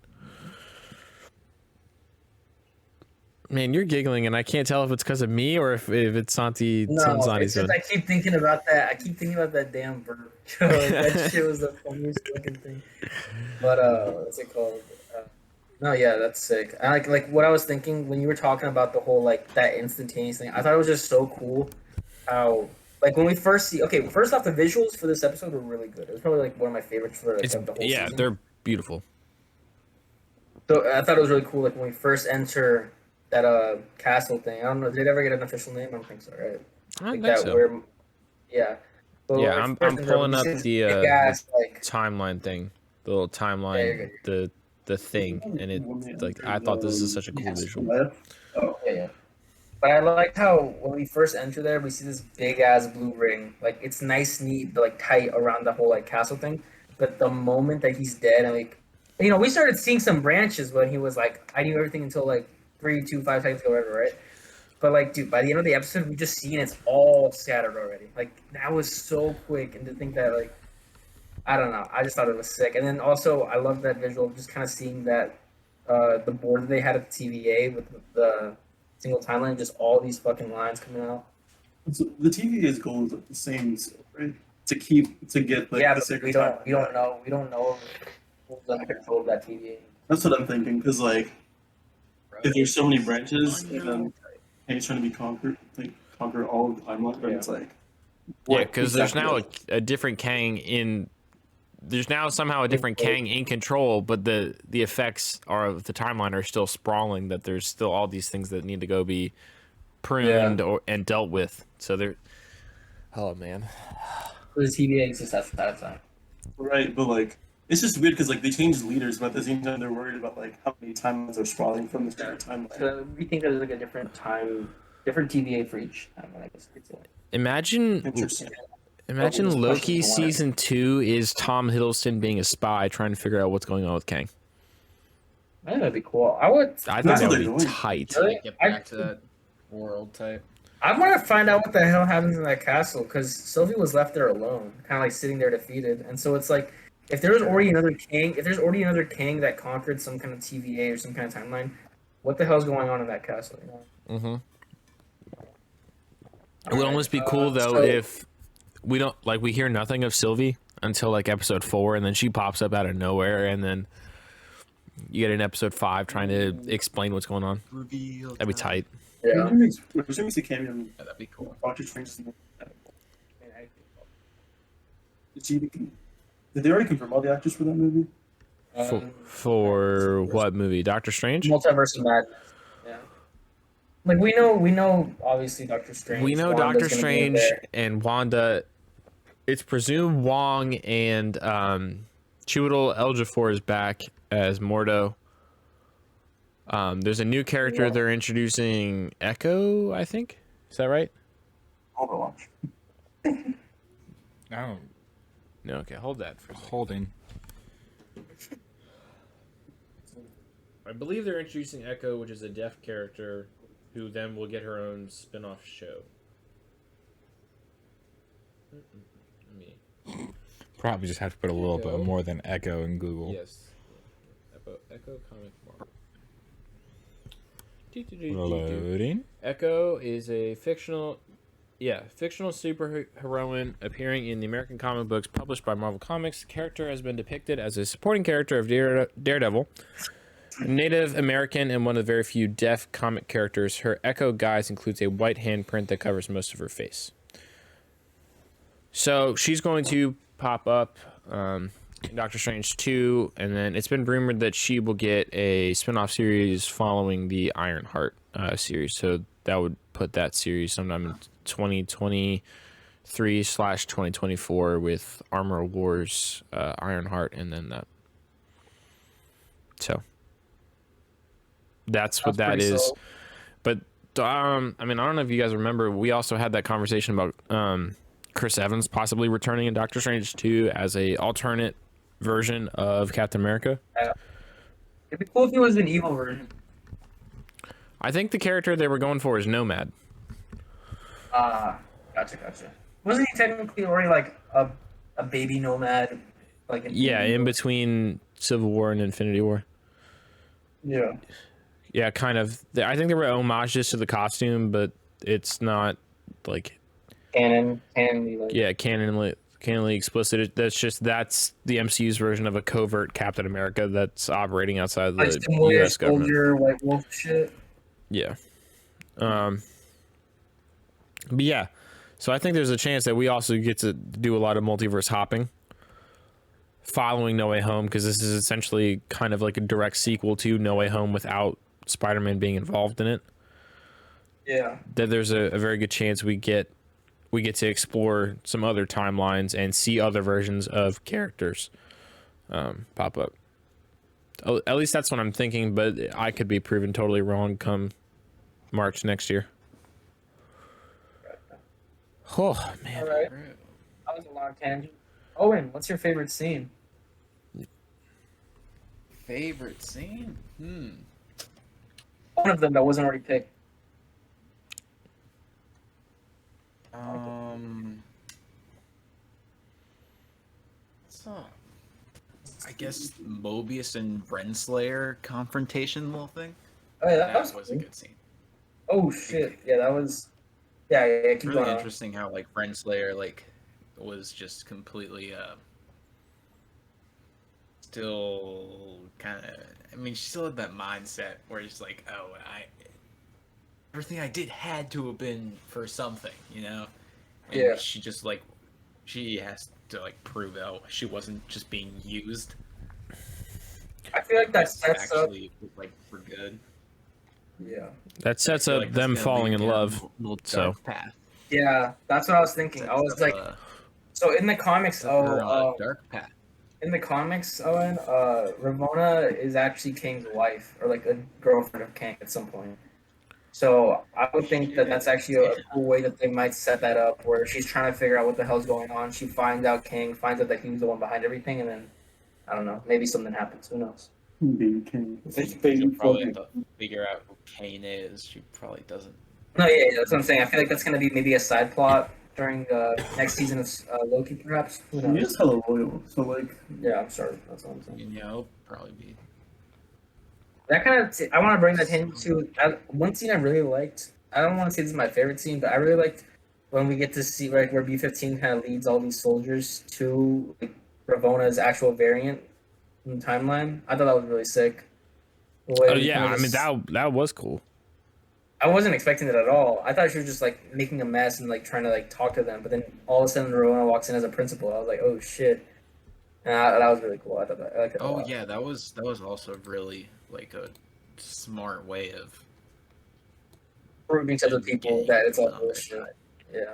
Man, you're giggling, and I can't tell if it's because of me or if it's Santi. No, Santi's it's just I keep thinking about that. I keep thinking about that damn bird. That shit was the funniest fucking thing. But what's it called? No, yeah, that's sick. I like what I was thinking when you were talking about the whole like that instantaneous thing. I thought it was just so cool how like when we first see. Okay, first off, the visuals for this episode were really good. It was probably like one of my favorites for like, the whole season. They're beautiful. So I thought it was really cool. Like when we first enter that castle thing. I don't know. Did it ever get an official name? I don't think so, right? I think that so. where, yeah. But Yeah, when I'm we first enter, pulling we up see this the big-ass, like, timeline thing, the little timeline, the thing, and it like I thought this is such a cool visual. oh yeah. But I like how when we first enter there, we see this big ass blue ring. Like it's nice, neat, but like tight around the whole like castle thing. But the moment that he's dead, and like, you know, we started seeing some branches when he was like, I knew everything until like 3, 2, 5 seconds ago, whatever, right? But like, dude, by the end of the episode, we just seen it's all scattered already. Like that was so quick, and to think that like, I don't know, I just thought it was sick. And then also, I love that visual, of just kind of seeing that the board that they had at the TVA with the single timeline, just all these fucking lines coming out. So the TVA's goal is like the same, right? To get like Yeah, the but sacred we don't know who's under control of that TVA. That's what I'm thinking, because like if there's so many branches, and then Kang's trying to be conquer all of the timeline, but it's like Yeah, because there's now a different Kang in. There's now somehow a different Kang in control, but the effects of the timeline are still sprawling. That there's still all these things that need to go be pruned and dealt with. So they're. Oh man. The TVA exists at that time. right, but like it's just weird because like they changed leaders, but at the same time they're worried about like how many timelines are sprawling from the same timeline. So we think there's like a different TVA for each timeline. I guess. Imagine Loki season 2 is Tom Hiddleston being a spy trying to figure out what's going on with Kang. I think that'd be cool. I think That's that what would they're be doing. tight. Really? Get back to that world type. I want to find out what the hell happens in that castle because Sylvie was left there alone, kind of like sitting there defeated. And so it's like, if there's already another Kang that conquered some kind of TVA or some kind of timeline, what the hell's going on in that castle? You know? Mm-hmm. It would almost be cool though if we don't we hear nothing of Sylvie until like episode 4, and then she pops up out of nowhere, and then you get in episode 5 trying to explain what's going on. Reveal. That'd be tight. Yeah. There's a cameo in That'd be cool. Doctor Strange. Did they already confirm all the actors for that movie? For what movie? Doctor Strange? Multiverse of Madness. Yeah. Like we know obviously Doctor Strange. We know Wanda's Doctor gonna be Strange there. and Wanda. It's presumed Wong and Chiwetel Ejiofor is back as Mordo. There's a new character they're introducing, Echo, I think. Is that right? Overwatch. I don't. No, okay, hold that for a second. Holding. I believe they're introducing Echo, which is a deaf character who then will get her own spin-off show. Probably just have to put a little bit more than Echo in Google. Yes. Echo comic Marvel. Loading. Echo is a fictional superheroine appearing in the American comic books published by Marvel Comics. The character has been depicted as a supporting character of Daredevil, a Native American and one of the very few deaf comic characters. Her Echo guise includes a white handprint that covers most of her face. So she's going to pop up in Doctor Strange 2, and then it's been rumored that she will get a spin-off series following the Ironheart series. So that would put that series sometime in 2023/2024 with Armor Wars, Ironheart, and then that. So that's what that is. Soul. But I mean, I don't know if you guys remember, we also had that conversation about Chris Evans possibly returning in Doctor Strange 2 as a alternate version of Captain America. It'd be cool if he was an evil version. I think the character they were going for is Nomad. Gotcha. Wasn't he technically already like a baby nomad? Like In between Civil War and Infinity War. Yeah. Yeah, kind of. I think there were homages to the costume, but it's not like canonly like. Yeah, canonly explicit. That's the MCU's version of a covert Captain America that's operating outside Like the some weird U.S. government. soldier, white wolf shit. Yeah. But yeah, so I think there's a chance that we also get to do a lot of multiverse hopping following No Way Home, because this is essentially kind of like a direct sequel to No Way Home without Spider-Man being involved in it. Yeah. That there's a very good chance we get to explore some other timelines and see other versions of characters pop up. At least that's what I'm thinking, but I could be proven totally wrong come March next year. Oh, man. All right. That was a long tangent. Owen, what's your favorite scene? Favorite scene? One of them that wasn't already picked. I guess Mobius and Renslayer confrontation little thing. Oh yeah, That was was a cool. good scene. Oh shit! Yeah, that was. Yeah. It's Keep really going on. interesting how like Renslayer like was just completely still kind of. I mean, she still had that mindset where it's like, oh, everything I did had to have been for something, you know. And Yeah. she just like she has to like prove out she wasn't just being used. I feel like that This sets up. actually was like for good. Yeah. That sets I feel up like them that's gonna falling lead in down love. a little so. dark path. Yeah, that's what I was thinking. I was Sets like, up, so in the comics, sets her on a dark path. in the comics, Owen, Ramona is actually Kang's wife or like a girlfriend of Kang at some point. So I would think that that's actually a cool way that they might set that up, where she's trying to figure out what the hell's going on. She finds out Kang, finds out that he was the one behind everything, and then I don't know, maybe something happens. Who knows? Baby King. She'll probably have to figure out who Kane is. She probably doesn't. No, yeah, that's what I'm saying. I feel like that's gonna be maybe a side plot during the next season of Loki, perhaps. Who He knows? is hella loyal, so like. Yeah, I'm sorry. That's what I'm saying. You know, probably be. That kind of, I want to bring that into one scene I really liked. I don't want to say this is my favorite scene, but I really liked when we get to see like where B-15 kind of leads all these soldiers to like, Ravona's actual variant in the timeline. I thought that was really sick. The way Oh we yeah, kinda I mean just- that was cool. I wasn't expecting it at all. I thought she was just like making a mess and like trying to like talk to them, but then all of a sudden Ravona walks in as a principal. I was like, oh shit, and that was really cool. I thought that. I liked it a Oh lot. yeah, that was also really like a smart way of Proving to the people that it's all on their bullshit. side. Yeah.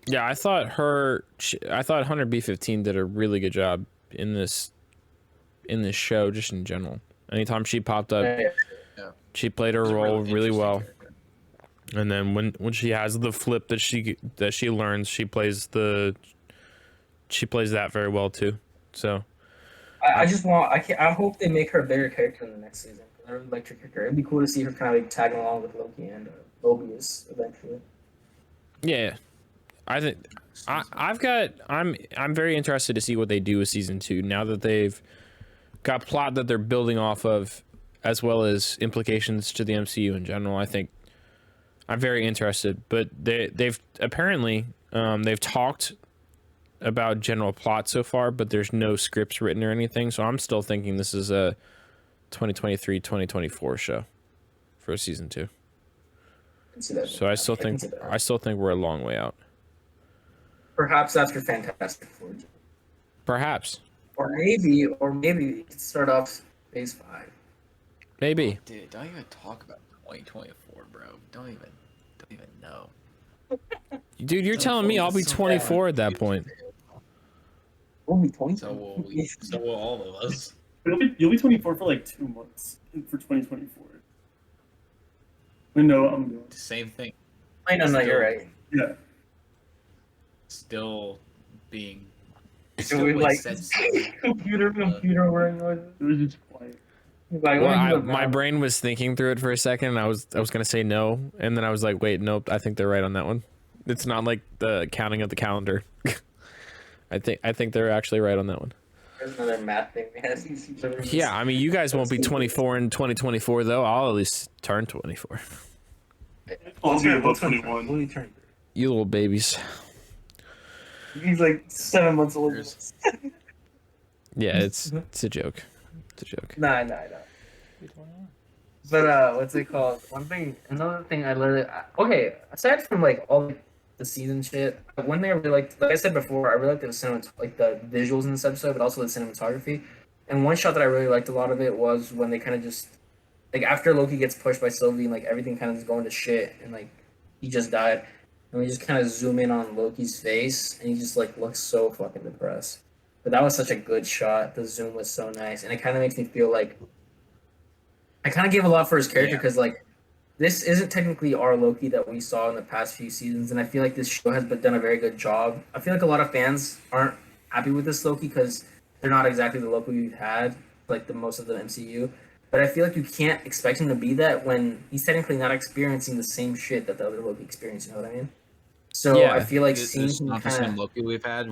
Yeah, I thought Hunter B-15 did a really good job in this show, just in general. Anytime she popped up, Yeah. she played her It was a role really interesting well. character. And then when she has the flip that she learns, she plays that very well too. So I just want. I hope they make her a bigger character in the next season. I really liked her character. It'd be cool to see her kind of like tagging along with Loki and Mobius eventually. yeah, I think I'm very interested to see what they do with season 2 now that they've got plot that they're building off of, as well as implications to the MCU in general. I think I'm very interested, but they've apparently they've talked about general plot so far, but there's no scripts written or anything. So I'm still thinking this is a 2023-2024 show for season 2. I can see that. So I still can think see that. we're a long way out. Perhaps after Fantastic Four, Perhaps, or maybe we could start off Phase 5. maybe. Dude, don't even talk about 2024, bro. Don't even know. Dude, you're telling me I'll be 24 at that point. We'll be 20. So will we. So will all of us. You'll be 24 for like 2 months for 2024. No, I'm going. Same thing. I know, no, you're right. Yeah. Still being. So Still we like said computer wearing noises. It was just quiet. Like, Well, let me do it my now. brain was thinking through it for a second, and I was gonna say no, and then I was like, wait, nope, I think they're right on that one. It's not like the counting of the calendar. I think they're actually right on that one. There's another math thing we had. Yeah, I mean, you guys won't be 24 in 2024 though. I'll at least turn 24. I'll be about 21. What are you turning? You little babies. He's like 7 months old. Yeah, it's a joke. It's a joke. Nah. But what's it called? Another thing I literally okay. Aside from like all the season shit, one thing I really liked, like I said before, I really liked the visuals in this episode, but also the cinematography. And one shot that I really liked a lot of it was when they kind of just like after Loki gets pushed by Sylvie and like everything kind of is going to shit and like he just died, and we just kind of zoom in on Loki's face and he just like looks so fucking depressed. But that was such a good shot. The zoom was so nice, and it kind of makes me feel like I kind of gave a lot for his character because like this isn't technically our Loki that we saw in the past few seasons, and I feel like this show has done a very good job. I feel like a lot of fans aren't happy with this Loki because they're not exactly the Loki we've had, like the most of the MCU. But I feel like you can't expect him to be that when he's technically not experiencing the same shit that the other Loki experienced. You know what I mean? So Yeah. I feel like This seeing is him not the same kind of Loki we've had.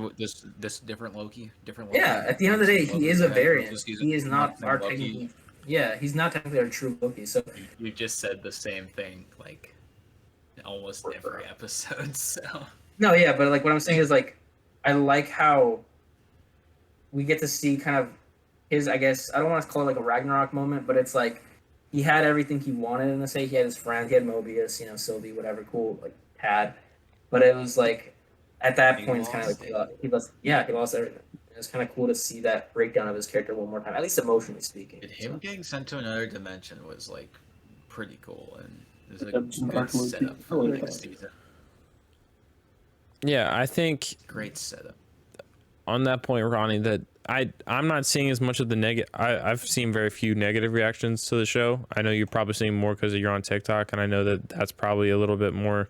This different Loki. Different Loki. yeah. At the end of the day, Loki he is a we've had variant. this season, He is not the our Loki. technically. Yeah, he's not technically our true Loki. So You just said the same thing like almost every episode. So no, yeah, but like what I'm saying is like I like how we get to see kind of his. I guess I don't want to call it like a Ragnarok moment, but it's like he had everything he wanted in the say. He had his friends, he had Mobius, you know, Sylvie, whatever, cool, like had. But it was like at that He point, it's kind of lost like he lost everything. It was kind of cool to see that breakdown of his character one more time, at least emotionally speaking. and him getting sent to another dimension was like pretty cool, and it was a Redemption good arc Loki. setup for I like the next that. season. Yeah, I think Great setup. on that point, Ronnie, that I'm not seeing as much of the negative. I've seen very few negative reactions to the show. I know you're probably seeing more because you're on TikTok, and I know that that's probably a little bit more.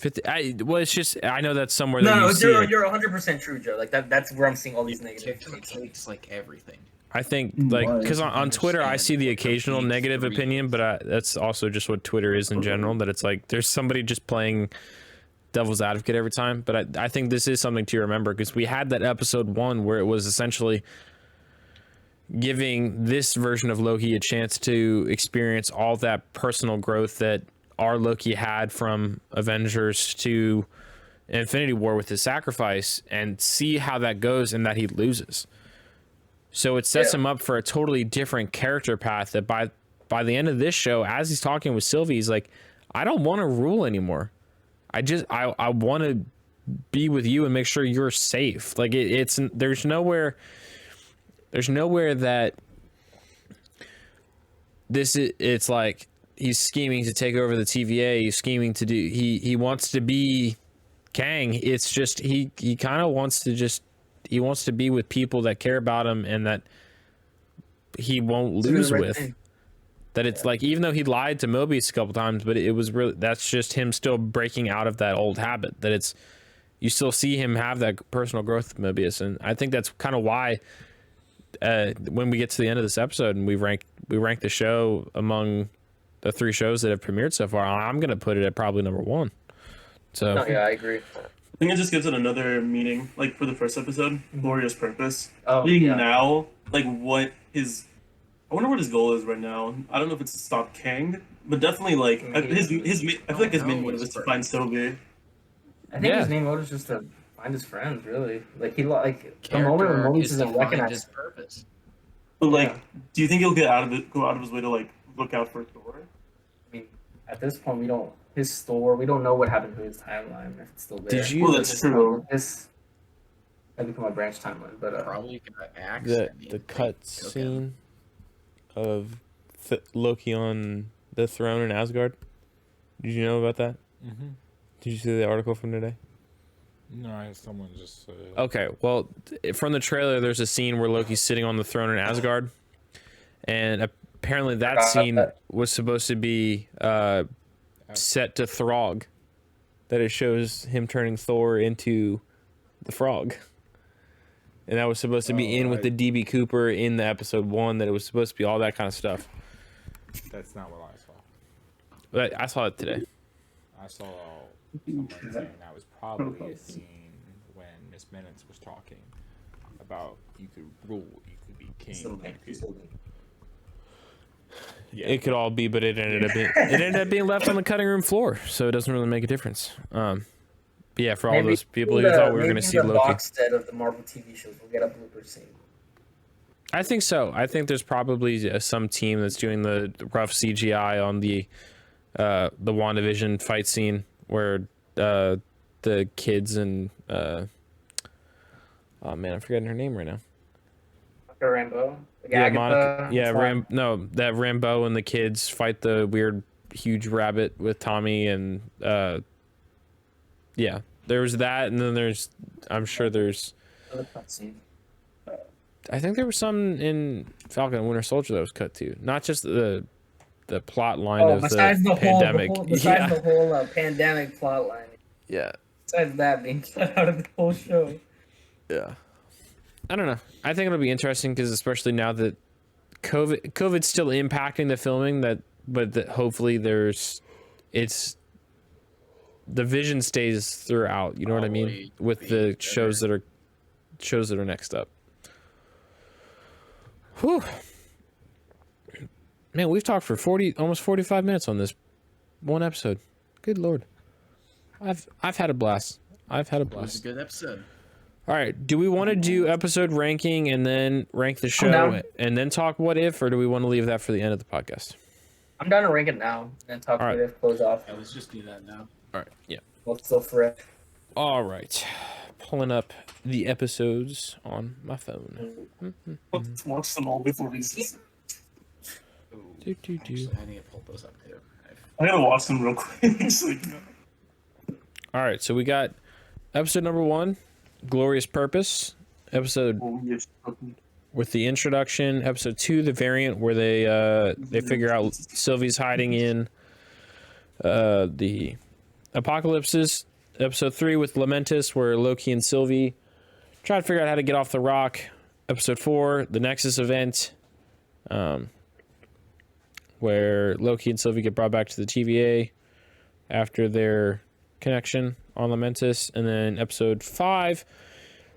Well, it's just I know that's somewhere that No, you see you're it. you're 100% true, Joe. Like that's where I'm seeing all these negative. TikTok takes like everything. I think like Why? because on Twitter I see the Understand what the occasional big negative three opinion, is. but that's also just what Twitter is in general. That it's like there's somebody just playing devil's advocate every time. But I think this is something to remember because we had that episode 1 where it was essentially giving this version of Loki a chance to experience all that personal growth that our Loki had from Avengers to Infinity War with his sacrifice, and see how that goes and that he loses. So it sets him up for a totally different character path that by the end of this show, as he's talking with Sylvie, he's like, I don't want to rule anymore. I want to be with you and make sure you're safe. Like there's nowhere that it's like he's scheming to take over the TVA. He's scheming to do. He wants to be Kang. It's just he kind of wants to be with people that care about him and that he won't lose with. That it's like, even though he lied to Mobius a couple times, but it was really, that's just him still breaking out of that old habit. That it's, you still see him have that personal growth with Mobius, and I think that's kind of why when we get to the end of this episode and we rank the show among the 3 shows that have premiered so far, I'm gonna put it at probably number 1. So No, yeah, I agree. I think it just gives it another meaning, like for the first episode, glorious purpose. Oh, Being yeah. now, like what his, I wonder what his goal is right now. I don't know if it's to stop Kang, but definitely like his I feel like his main motive is to find Sylvie. I think Yeah. his main motive is just to find his friends. Really, like the moment when Mobius is to isn't find recognized. his purpose. But like, Yeah. do you think he'll go out of his way to like look out for Thor? I mean, at this point, we don't. His store, we don't know what happened to his timeline. If it's still there. Did you- Well, that's true. This that become a branch timeline, but Probably got axed. the I mean, the they cut took him. scene of Loki on the throne in Asgard. Did you know about that? Mm-hmm. Did you see the article from today? No, someone just said. Okay, well, from the trailer, there's a scene where Loki's sitting on the throne in Asgard, and apparently that Forgot scene that. was supposed to be set to Throg. That it shows him turning Thor into the frog. And that was supposed to be in with the DB Cooper in the episode 1, that it was supposed to be all that kind of stuff. That's not what I saw. But I saw it today. I saw someone saying that was probably a scene when Miss Minutes was talking about you could rule, you could be king. Yeah. It could all be, but it ended up being left on the cutting room floor, so it doesn't really make a difference. But yeah, for all Maybe those people who thought we were going to see the Loki, box set of the Marvel TV shows, we'll get a blooper scene. I think so. I think there's probably some team that's doing the rough CGI on the WandaVision fight scene where the kids and oh man, I'm forgetting her name right now. Rambo. Like Yeah, Agatha, Monica. Yeah, Tom. that Rambo and the kids fight the weird huge rabbit with Tommy, and yeah, there was that, and then I'm sure there's. Another cutscene. I think there was some in Falcon and Winter Soldier that was cut too, not just the plot line of besides the pandemic. Besides the whole pandemic plot line. Yeah. Besides that being cut out of the whole show. Yeah. I don't know. I think it'll be interesting because especially now that COVID's still impacting the filming, but hopefully the vision stays throughout. You know what I mean? With the shows that are next up. Whew. Man, we've talked for almost 45 minutes on this one episode. Good Lord. I've had a blast. It was a good episode. All right. Do we want to do episode ranking and then rank the show down. and then talk what if, or do we want to leave that for the end of the podcast? I'm down to rank it now and talk All right. about it, close off. Yeah, let's just do that now. All right. Yeah. What's so fresh? All right. Pulling up the episodes on my phone. Let's watch them all before we. Do. Actually, I need to pull those up too. I gotta watch them real quick. So, you know. All right. So we got episode number 1, Glorious Purpose. Episode with the introduction. Episode 2, the variant where they figure out Sylvie's hiding in the apocalypses. Episode 3 with Lamentis, where Loki and Sylvie try to figure out how to get off the rock. Episode 4, the Nexus event, where Loki and Sylvie get brought back to the TVA after their connection on Lamentis. And then episode 5,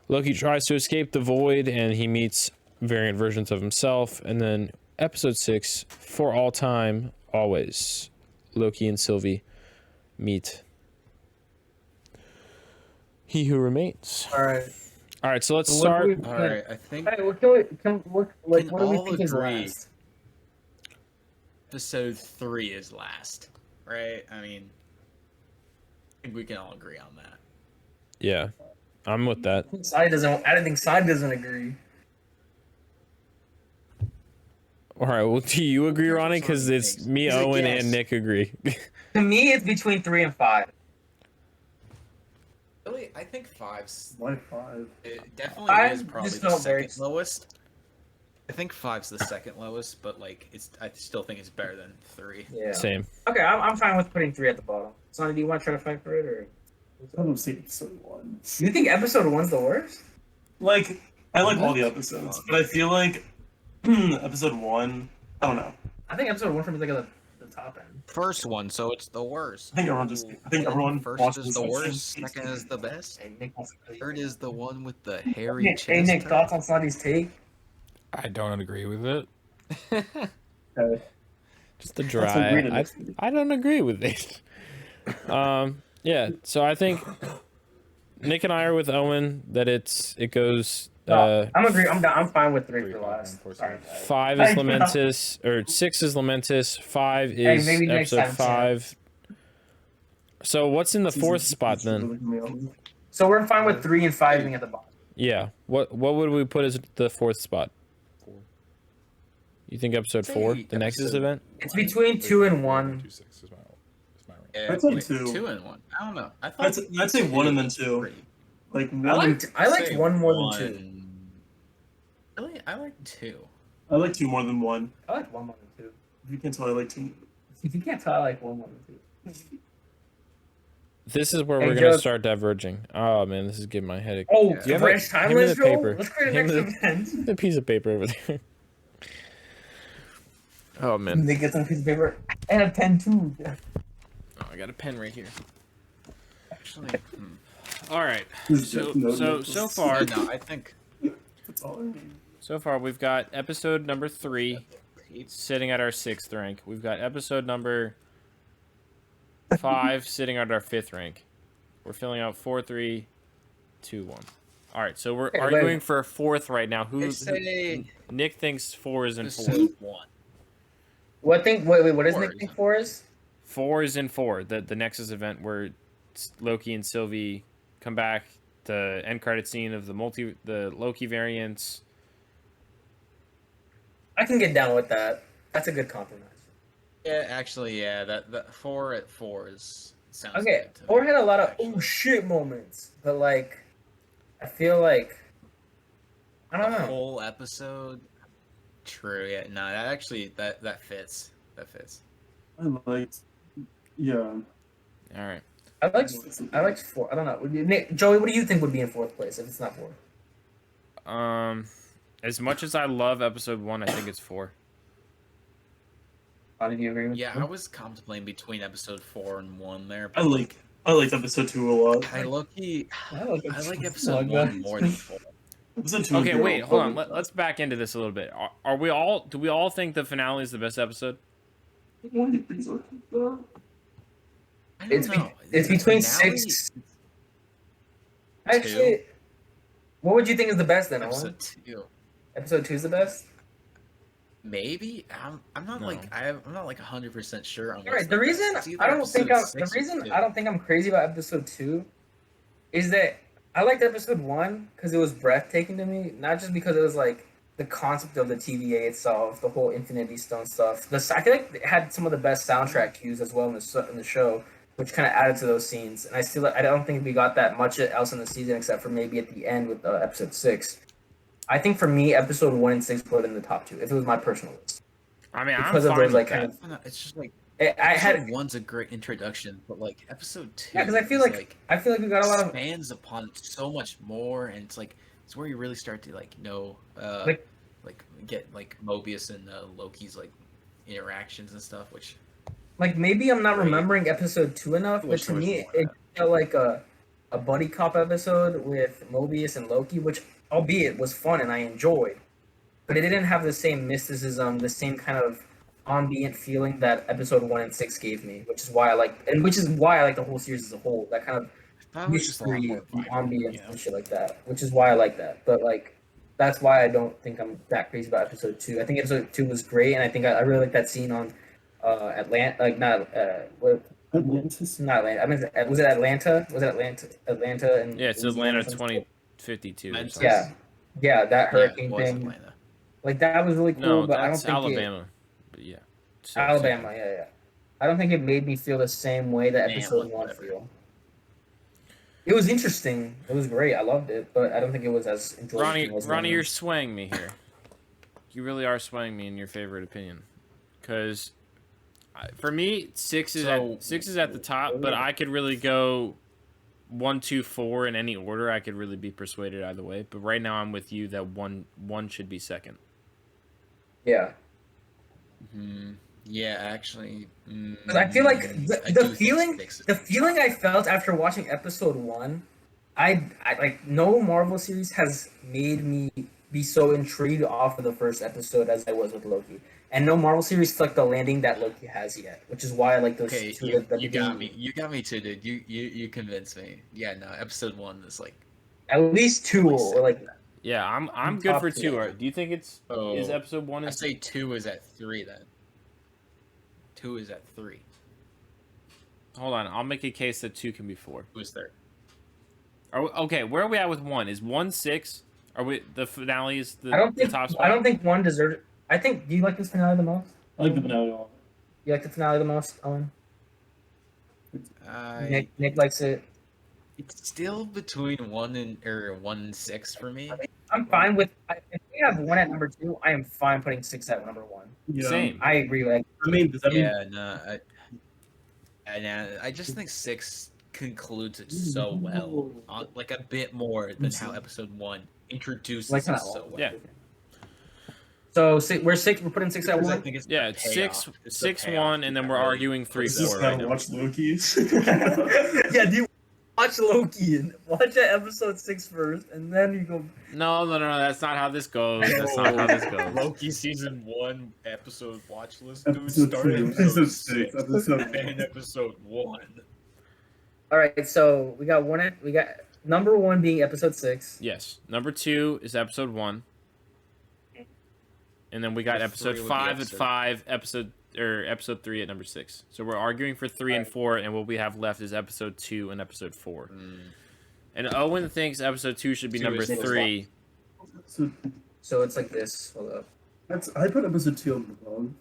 Loki tries to escape the void and he meets variant versions of himself. And then episode 6, for all time, always, Loki and Sylvie meet He Who Remains. All right. So let's So start. All right, I think Hey, what do we all think is agree. last? episode 3 is last, right? I mean, I think we can all agree on that. Yeah, I'm with that. I don't think Side doesn't agree. All right, well, do you agree, Ronnie? Because it's me, He's a Owen, yes. and Nick agree. To me, it's between 3 and 5. Really, I think 5's Why 5? it definitely Five is probably just the felt very- second lowest. I think 5's the second lowest, but like I still think it's better than 3. Yeah. Same. Okay, I'm fine with putting 3 at the bottom. Sonny, do you want to try to fight for it, or I don't see episode 1. you think episode 1's the worst? Like, I like all the episodes, but I feel like episode 1, I don't know. I think episode 1 for me is like at the top end. First one, so it's the worst. I think everyone First watches is the this worst, and- second is the best, Hey, Nick, third is the one with the hairy Hey, chest. Nick, thoughts on Sonny's take? I don't agree with it. Just the Let's agree to dry. this. I don't agree with it. Yeah. So I think Nick and I are with Owen that it goes. I'm agree. I'm fine with 3 Three, for five, last. and four, Sorry, seven. guys. 5 is I know. Lamentis, or 6 is Lamentis. 5 is maybe next episode time, 5. So what's in the 4th spot then? So we're fine with 3 and 5 being at the bottom. Yeah. What would we put as the 4th spot? 4. You think episode 4, the Nexus episode- event? It's between 2 and 1. 2, 6 is my rank. Yeah, I'd say like 2. 2 and 1. I don't know. I thought I'd say 1 and then 2. 3. Like, I liked Say 1 more than 2. Really, I like 2. I like 2 more than 1. I like 1 more than If you can't tell, I like two. If you can't tell, I like one more than two. This is where Hey, we're gonna Joe. start diverging. Oh man, this is giving my headache. Oh, Do you have branch hand me timeless, the Joe? paper? Let's create Hand an me extra event. the piece of paper over there. Oh man. They get some piece of paper and a pen too. Oh, I got a pen right here. Actually, All right. So far, no, I think That's all I need. so far we've got episode number 3 sitting at our 6th rank. We've got episode number 5 sitting at our 5th rank. We're filling out 4, 3, 2, 1. All right, so we're Okay, arguing wait. for a 4th right now. I say Nick thinks 4 is in 4. episode 1. What thing? Wait, what is Four, Nick think 4 is? 4 is in 4. The Nexus event where Loki and Sylvie come back. The end credit scene of the Loki variants. I can get down with that. That's a good compromise. Yeah, actually, yeah, that 4 at 4 is sounds Okay, good to me, 4 had a lot of actually. oh shit moments, but like, I feel like I don't The know. whole episode. True. Yeah. No, that actually that fits. That fits. I liked. Yeah. All right. I liked 4. I don't know. Nick, Joey, what do you think would be in 4th place if it's not 4? As much as I love episode 1, I think it's 4. How did you agree with Yeah, me? I was contemplating between episode 4 and 1 there. I liked episode 2 a lot. I Loki. I like I like episode episode one. 1 more than 4. Episode 2. Okay, was wait, hold on. probably- Let's back into this a little bit. Are we all? Do we all think the finale is the best episode? I It's don't know. it's The between finale- 6. Actually, what would you think is the best then? Owen? Episode 2. Episode 2 is the best. Maybe I'm not No. like I'm not like 100% sure on. All what's right. The best. reason It's either I don't think episode I'm 6 or 2. I don't think I'm crazy about episode 2 is that I liked episode 1 because it was breathtaking to me. Not just because it was like the concept of the TVA itself, the whole Infinity Stone stuff. I feel like it had some of the best soundtrack cues as well in the show, which kind of added to those scenes. And I don't think we got that much else in the season except for maybe at the end with episode 6. I think for me, episode 1 and 6 put in the top 2 if it was my personal list. I mean, Because I'm of fine those, like, with kind that. of- I don't know, it's just like I had episode 1's a great introduction, but like episode 2. yeah, because I feel is, like we got a lot of expands upon so much more, and it's where you really start to like know Like- like get like Mobius and Loki's like interactions and stuff, which like maybe I'm not Right. remembering episode 2 enough, but Wish to there was me more of it that. felt like a buddy cop episode with Mobius and Loki, which albeit was fun and I enjoyed, but it didn't have the same mysticism, the same kind of ambient feeling that episode 1 and 6 gave me, which is why I like the whole series as a whole. That kind of I thought it was just a lot mystery, more vibrant, ambience, you know? and shit like that, which is why I like that. But like, that's why I don't think I'm that crazy about episode 2. I think episode 2 was great, and I think I really like that scene on Atlanta, like not Atlantis. not Atlanta. I mean, was it Atlanta? Was it Atlanta? And Yeah, it's Louisiana Atlanta or something? 2052. or Memphis. something. Yeah, that Yeah, hurricane it was thing. Atlanta. Like that was really cool, No, but I don't that's think Alabama. But yeah. So- Alabama, yeah. I don't think it made me feel the same way that Man, episode 1 whatever. feel. It was interesting. It was great. I loved it, but I don't think it was as enjoyable. Ronnie, you're swaying me here. You really are swaying me in your favorite opinion, because for me, six is at the top, but I could really go 1, 2, 4 in any order. I could really be persuaded either way. But right now, I'm with you that one should be second. Yeah. Yeah, actually. Because I feel like I the do think feeling six is the feeling I felt after watching episode 1, I like no Marvel series has made me be so intrigued off of the first episode as I was with Loki, and no Marvel series stuck the landing that Loki has yet, which is why I like those Okay, two. you at the got beginning. me. You got me too, dude. You convinced me. Yeah, no, episode 1 is like. At least 2, or like Yeah, I'm good top for two. 2. Do you think is episode 1 I is say 2 is at 3 then. 2 is at 3. Hold on, I'll make a case that 2 can be 4. Who's third? Okay, where are we at with 1? Is 1 6? Are we the finale is the, I don't think top spot? I don't think 1 deserves. I think. Do you like this finale the most? I like the finale a lot. You like the finale the most, Owen? Nick likes it. It's still between 1 and 6 for me. I'm fine with. we have 1 at number 2, I am fine putting 6 at number 1. Yeah. Same. I agree with I mean, does that mean Yeah, no, I just think 6 concludes it so well, like a bit more than how episode 1 introduces like it that. so well. Yeah. So we're putting 6 at Because I 1. think it's Yeah, the it's payoff. It's the 6-1, and then we're payoff. arguing 3-4 just right gotta now. watch Loki? Yeah, do you watch Loki and watch that episode 6 first, and then you go. No, that's not how this goes. That's not how this goes. Loki season 1 episode watch list. Dude, Episode start 2, at episode episode 6, 6, episode and episode 1. All right, so we got number 1 being episode 6. Yes. Number 2 is episode 1. And then we got Number episode 3 would be 5 at episode- 5, episode 3 at number 6. So we're arguing for 3 and 4, and what we have left is episode 2 and episode 4. And Owen thinks episode 2 should be 2 number is 3. So it's like this. Hold up. I put episode 2 on the bottom.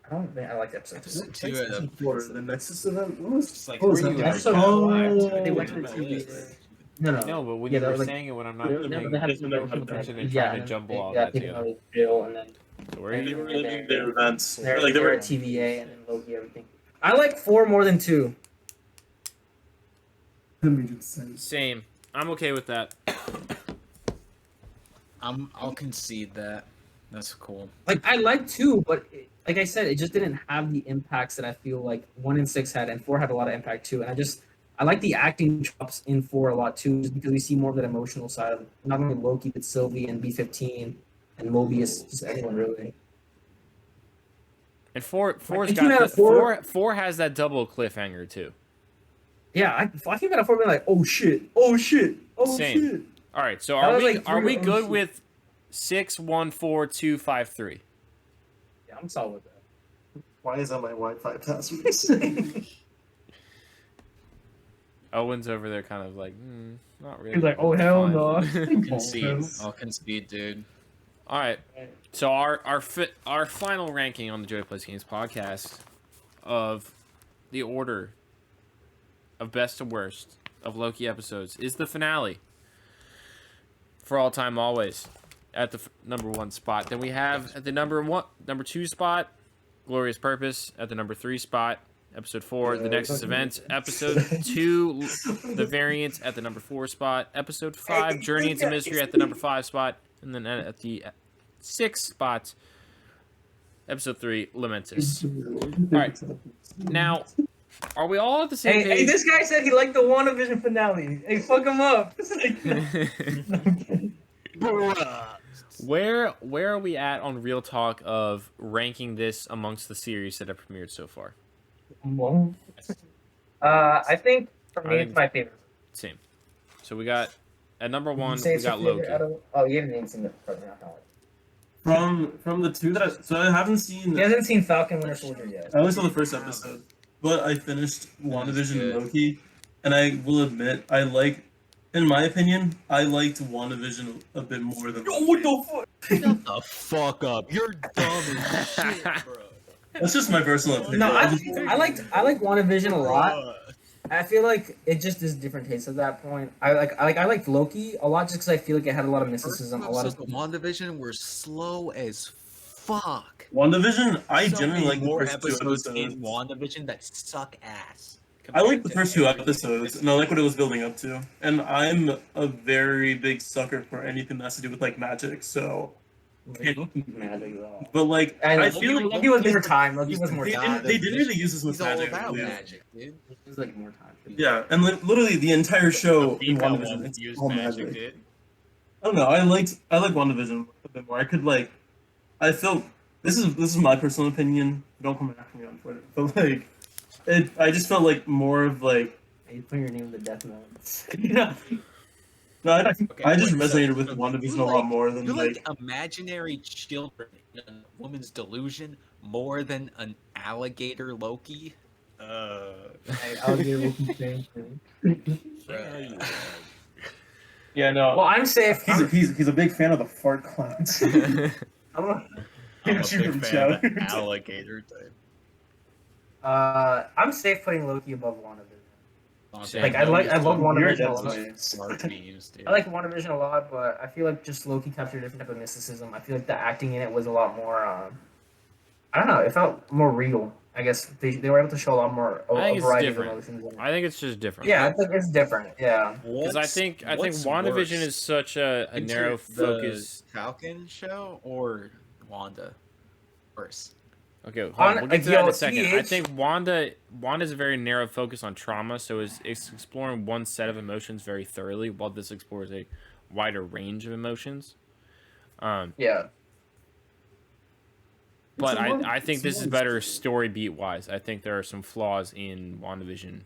I don't think I like episode 2. Episode 2 at Episode 4, the Nexus event. What was Just like what was where that? you Episode Oh, They went to the TV. No. No, but when Yeah, you that were was like- saying it when I'm not Yeah, paying they had attention and trying to and jumble all yeah, that taking together. out Bill, and then So where are They you? were living their events. they're, Like they they're were. at TVA and then Loki, everything. I like 4 more than 2. That made sense. Same. I'm okay with that. I'll concede that. That's cool. Like I like 2, but like I said, it just didn't have the impacts that I feel like 1 and 6 had, and 4 had a lot of impact too. And I like the acting chops in 4 a lot too, just because we see more of that emotional side of not only Loki but Sylvie and B-15 and Mobius, just anyone really. And four's Like, got out the, of 4 four has that double cliffhanger too. Yeah, I think out of 4 being like, oh shit, oh shit, oh Same. shit. All right, so That are was we like are we 3 good shit. with 6, 1, 4, 2, 5, 3? Yeah, I'm solid with that. Why is that my Wi-Fi password? Owen's over there, kind of like, not really. He's like, oh hell no. Concede. I'll concede, dude. All right, so our final ranking on the Joey Plays Games podcast of the order of best to worst of Loki episodes is the finale. For all time, always, at the number 1 spot. Then we have at the number 2 spot, Glorious Purpose. At the number 3 spot, episode 4, The Nexus Event. Episode 2, The Variant, at the number 4 spot. Episode 5, Journey into Mystery, at the number 5 spot. And then at the 6th spot, episode 3, Lamentus. All right, now, are we all at the same Hey, page? this guy said he liked the WandaVision finale. Hey, fuck him up. Where are we at on real talk of ranking this amongst the series that have premiered so far? I think for me I it's think- my favorite. Same. So we got at number Did you 1 say we it's your got favorite Loki. out of- Oh, you haven't even seen the Falcon. From the 2 that I haven't seen. He hasn't seen Falcon Winter Soldier yet. I only saw the first episode, but I finished WandaVision and Loki, and I will admit in my opinion, I liked WandaVision a bit more than. What the fuck? Shut the fuck up. You're dumb as shit, bro. That's just my personal opinion. No, I just- I like WandaVision a lot. I feel like it just is different tastes at that point. I liked Loki a lot just because I feel like it had a lot of mysticism, a lot of. WandaVision were slow as fuck. WandaVision, I So generally many like the more first 2 episodes episodes. in WandaVision that suck ass. I like the first 2 episodes, and I like what it was building up to. And I'm a very big sucker for anything that has to do with like magic. So, but like I feel like Loki was more time. Loki was more they time. didn't really use this much He's all magic. about really. magic, dude. It was like more time. Yeah, and literally the entire show in Female WandaVision, one it's used all magic, magic. dude. I don't know. I like WandaVision a bit more. I felt this is my personal opinion. Don't come after me on Twitter, but like I just felt like more of like You put your name in the death notes. no, I just wait, resonated so with you WandaVision a like- lot more than You like like imaginary children in a woman's delusion more than an alligator Loki? I'll give Loki same thing. yeah no. Well, I'm safe. He's a big fan of the fart clowns. I'm a, I'm a Shoot big him, fan of Chad. the alligator type. I'm safe putting Loki above WandaVision. Like I love WandaVision a lot. Smart memes, dude. I like WandaVision a lot, but I feel like just Loki captured a different type of mysticism. I feel like the acting in it was a lot more. I don't know. It felt more real. I guess they were able to show a lot more a variety of emotions. I think it's just different. Yeah, I think it's different. Yeah, because I think WandaVision is such a narrow focus. Falcon show or Wanda worse. Okay, hold on. We'll get to that in a second. I think Wanda's a very narrow focus on trauma, so it's exploring one set of emotions very thoroughly, while this explores a wider range of emotions. Yeah. But I think this is better story beat wise. I think there are some flaws in WandaVision.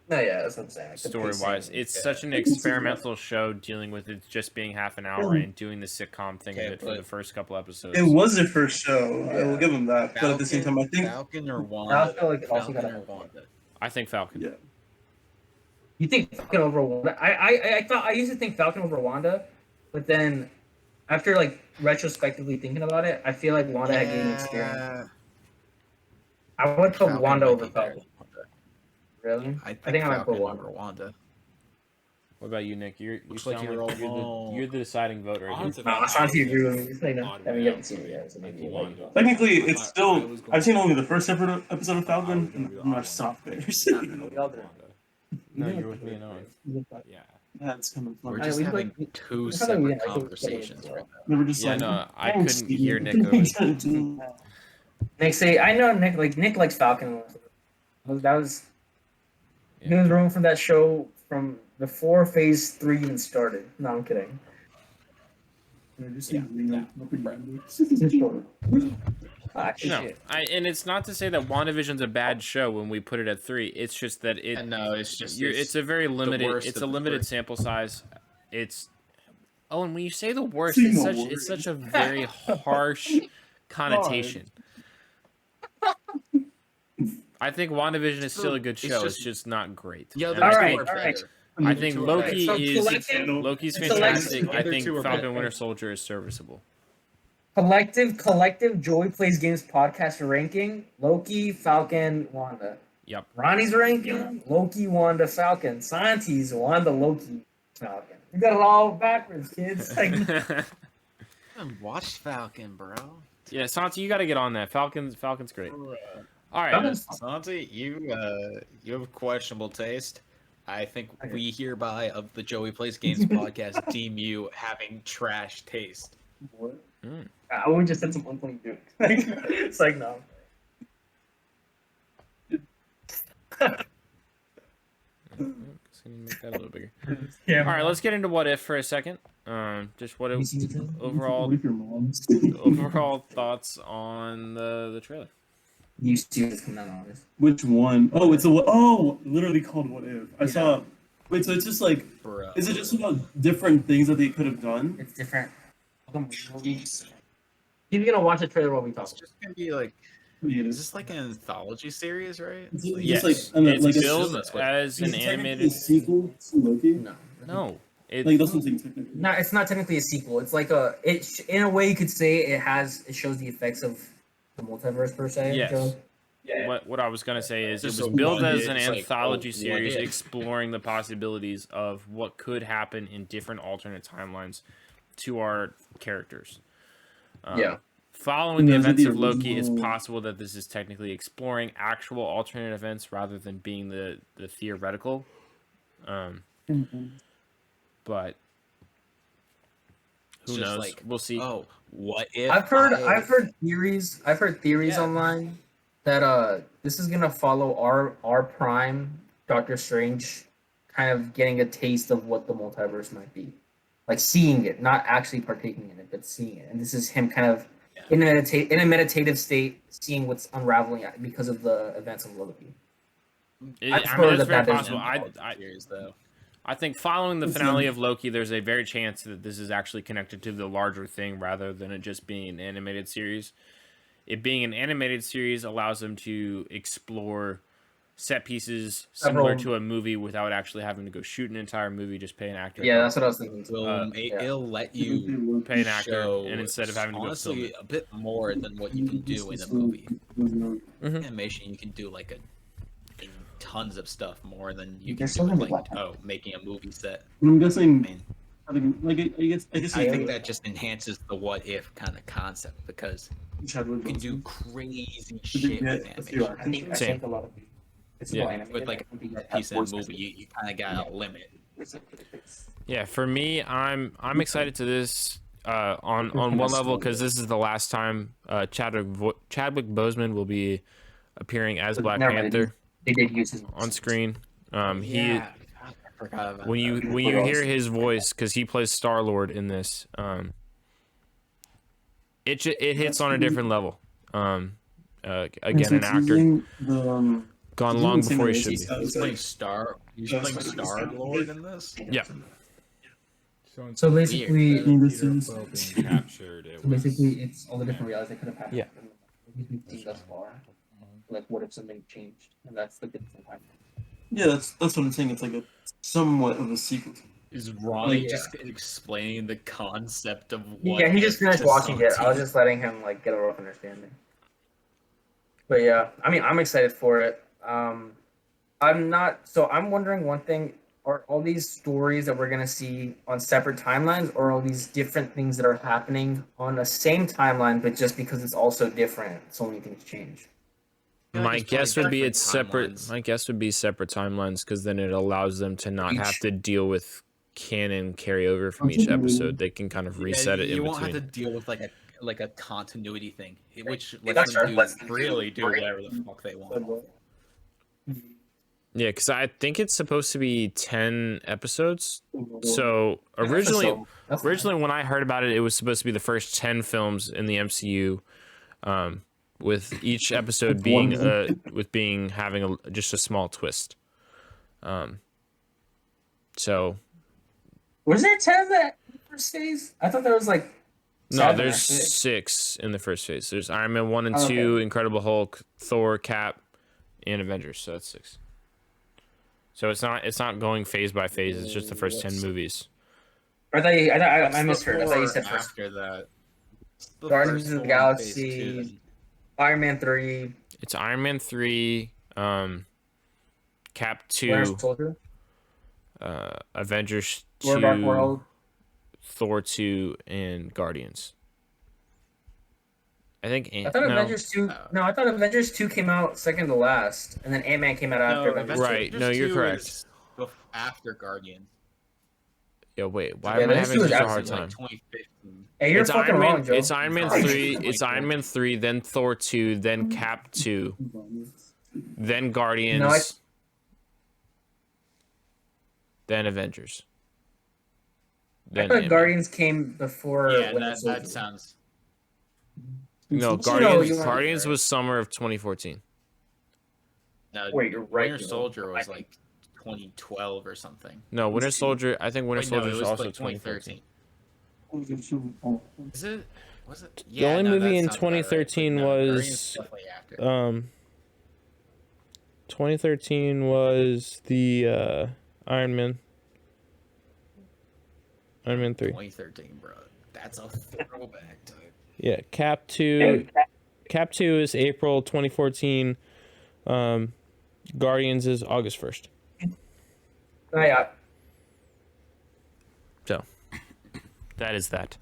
No, yeah, that's what I'm saying. Story wise, it's such an experimental show dealing with it just being half an hour and doing the sitcom thing of it for the first couple episodes. It was their first show. I will give them that. But at the same time, I think Falcon or Wanda. Falcon or Wanda. I think Falcon. Yeah. You think Falcon over Wanda? I used to think Falcon over Wanda, but then after like retrospectively thinking about it, I feel like Wanda had gained experience. I would put Wanda over Falcon. Really? I think I might put over Wanda. What about you, Nick? You like sound like you're the deciding vote right here. Ashanti agree with me. It's like, no, I mean, you haven't seen it yet, so maybe you like it. technically it's still. I've seen only the first episode of Falcon, and I'm not soft bears. No, you're with me and Owen. Yeah. That's kind of fun. We're just having two separate conversations right now. They were just Yeah, like, no, I couldn't hear Nick over. Nick say, I know Nick likes Falcon. That was he was ruined from that show from before Phase 3 even started. No, I'm kidding. No, and it's not to say that WandaVision's a bad show when we put it at 3. It's just that it's a very limited. It's a limited sample size. It's and when you say the worst, it's such a very harsh connotation. I think WandaVision is still a good show. It's just not great. Yeah, all right. I think Loki's fantastic. I think two are Falcon better. Winter Soldier is serviceable. Collective Joey Plays Games podcast ranking: Loki, Falcon, Wanda. Yep. Ronnie's ranking: Loki, Wanda, Falcon. Santi's Wanda, Loki, Falcon. You got it all backwards, kids. Like, I haven't watched Falcon, bro. Yeah, Santi, you got to get on that. Falcon's great. All right. Santi, you have questionable taste. I think we hereby of the Joey Plays Games podcast deem you having trash taste. what? I would just said some unfunny jokes. It's like, no. Make that a little bigger. Yeah. All right, let's get into what if for a second. Just what if overall thoughts on the trailer. You see what's coming out on this. Which one? Oh, it's literally called What If. I saw. Wait, so it's just like, Bro. is it just about different things that they could have done? It's different. He's gonna watch the trailer while we talk. It's just gonna be like, Yeah, is this like an anthology series, right? It's Like, Yes, just it's a- billed that's what- as an Is it technically animated. a sequel to Loki? No. No, it, Like that's what I'm saying technically. No, it's not technically a sequel. It's like in a way you could say it shows the effects of the multiverse per se. Yes. So, yeah. what I was gonna say is it Just was a billed one as hit, an it's like, anthology oh, series one hit. exploring the possibilities of what could happen in different alternate timelines to our characters. Yeah. Following the Yeah, is it events the of Loki, it's original- possible that this is technically exploring actual alternate events rather than being the theoretical. But It's who just knows? like, We'll see. Oh, what if? I've heard theories Yeah. online that this is gonna follow our prime Doctor Strange kind of getting a taste of what the multiverse might be. Like seeing it, not actually partaking in it, but seeing it. And this is him kind of in a meditative state, seeing what's unraveling because of the events of Loki. I've I heard mean, it's that very that is possible. Series, though. I think following the finale of Loki, there's a very chance that this is actually connected to the larger thing rather than it just being an animated series. It being an animated series allows them to explore set pieces similar to a movie without actually having to go shoot an entire movie, just pay an actor. Yeah, that's what I was thinking. Too. It'll let you Pay an actor, show and instead of having to go film honestly it. a bit more than what you can do in a movie. Animation, you can do like a tons of stuff more than you can There's do so with many like weapons. making a movie set. I'm I guessing. mean, I guess I think that just enhances the what if kind of concept because Chadwick you can do Boseman. crazy Did they shit get with a few animation. acting I Same. think a lot of it's Yeah. more animated. With like I think a have piece of voice the movie, you kind of got a limit. Yeah, for me, I'm excited to this on one level because this is the last time Chadwick Boseman will be appearing as Black Never mind, Panther they did use his on screen. He Yeah, I forgot about when that. you hear his voice because he plays Star-Lord in this, it hits on a different level. Again, an actor gone long before he should be. He's playing Star Lord in this. Yeah. So basically, Captured. so basically, it's all the different realities that could have happened. Yeah. We've seen thus far. Like, what if something changed? And that's the different time. Yeah, that's what I'm saying. It's like a somewhat of a sequel. Is Ronnie Yeah. just explaining the concept of what? Yeah, he just if finished to watching it. I was Santi? just letting him like get a rough understanding. But yeah, I mean, I'm excited for it. I'm not. So I'm wondering one thing: are all these stories that we're gonna see on separate timelines, or are all these different things that are happening on the same timeline, but just because it's also different, so many things change? feel like My it's probably guess would be different it's separate. timelines. My guess would be separate timelines because then it allows them to not have to deal with canon carryover from each episode. They can kind of reset it in You won't have between. to deal with like a continuity thing, which That's lets them right, lets do them do really do great. whatever the fuck they want. Yeah, because I think it's supposed to be 10 episodes. So originally, when I heard about it, it was supposed to be the first 10 films in the MCU, with each episode being having just a small twist. So Was there 10 of that first phase? I thought there was like no, seven or there's six. 6 in the first phase. There's Iron Man 1 and Oh, 2, okay. Incredible Hulk, Thor, Cap, and Avengers. So that's 6. So it's not going phase by phase. It's just the first 10 movies. I thought I What's misheard. I thought you said before first. after that. What's the Guardians first of the one, phase Galaxy. two, then? Iron Man 3, It's Iron Man 3, Cap Winter 2, Soldier, Avengers War Dark 2, World. Thor 2, and Guardians. I think I thought Avengers 2. No, I thought Avengers 2 came out second to last, and then Ant-Man came out after Avengers 2. Right, no, you're correct. is after Guardians. Yo, wait, why Yeah, am I Avengers having 2 such is a hard Like time? 2015. Hey, you're It's fucking Iron wrong, Man. Joe. It's Iron Man 3. It's Iron Man 3. Then Thor 2. Then Cap 2. Then Guardians. No, then Avengers. I Then thought Ant-Man. Guardians came before Yeah, Winter Soldier. that sounds. No, No, Guardians. you weren't Guardians right. was summer of 2014. No, Wait, you're right, Winter Joe. Soldier was I- like 2012 or something. No, Winter Soldier. I think Winter Wait, no, Soldier it is was also like 2013. 2013. Is it? Was it? The only movie that in sounds about right, but 2013 no, Guardians was definitely after. 2013 was the Iron Man. Iron Man 3. 2013, bro. That's a throwback to it. Yeah, Cap 2. Cap 2 is April 2014. Guardians is August 1st. Oh, yeah. So that is that.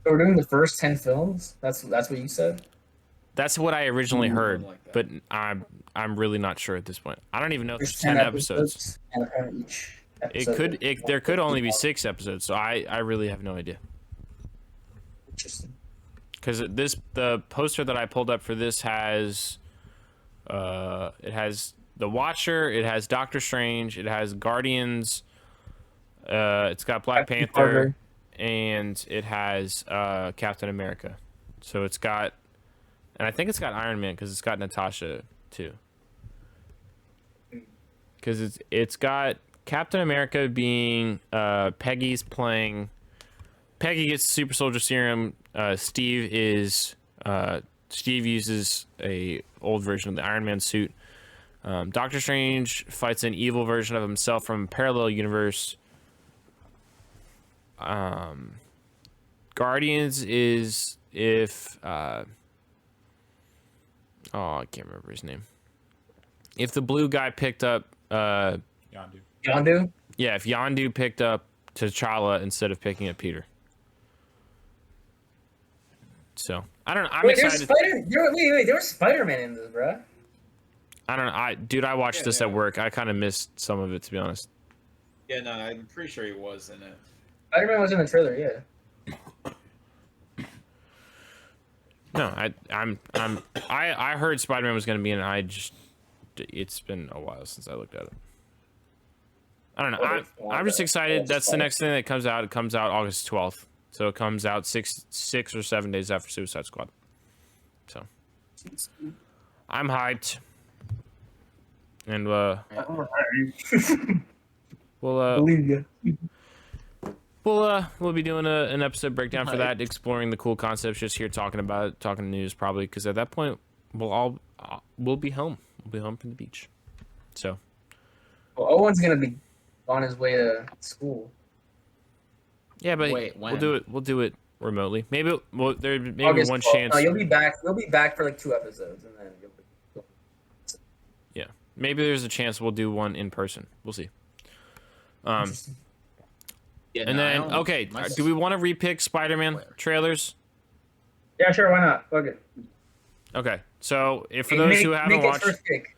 So we're doing the first 10 films? That's what you said? That's what I originally heard, like that. but I'm really not sure at this point. I don't even know if There's there's 10 episodes. And apparently each It episode could there could only be 6 episodes, so I really have no idea. Interesting. Because the poster that I pulled up for this has it has The Watcher, it has Doctor Strange, it has Guardians, it's got Black Captain Panther, Carter. and it has Captain America. So it's got, and I think it's got Iron Man because it's got Natasha too. Because it's got Captain America being Peggy gets super soldier serum. Steve uses a old version of the Iron Man suit. Doctor Strange fights an evil version of himself from a parallel universe. Guardians is if I can't remember his name. if the blue guy picked up, Yondu. Yondu? yeah, if Yondu picked up T'Challa instead of picking up Peter. So I don't know. I'm Wait, there's excited. there was Spider-Man in this, bruh. I don't know. I watched this at work. I kind of missed some of it, to be honest. Yeah, no, I'm pretty sure he was in it. Spider-Man was in the trailer, yeah. No, I heard Spider-Man was going to be in it. It's been a while since I looked at it. I don't know. I'm just excited. That's the next thing that comes out. It comes out August 12th. So it comes out six or 7 days after Suicide Squad. So I'm hyped. And we'll be doing an episode breakdown for that, exploring the cool concepts, just here talking about it, talking news probably, because at that point we'll be home. We'll be home from the beach. So Well, Owen's gonna be on his way to school. yeah, but Wait, when? we'll do it remotely. Maybe there may be August one 12th. chance. No, you'll be back. You'll be back for like 2 episodes, and then you'll be. Yeah, maybe there's a chance we'll do one in person. We'll see. Yeah, And no, I then, don't- okay, my- do we want to repick Spider-Man trailers? Yeah, sure. Why not? Fuck it. Okay, so if for Hey, those make- who haven't make it watched, first pick.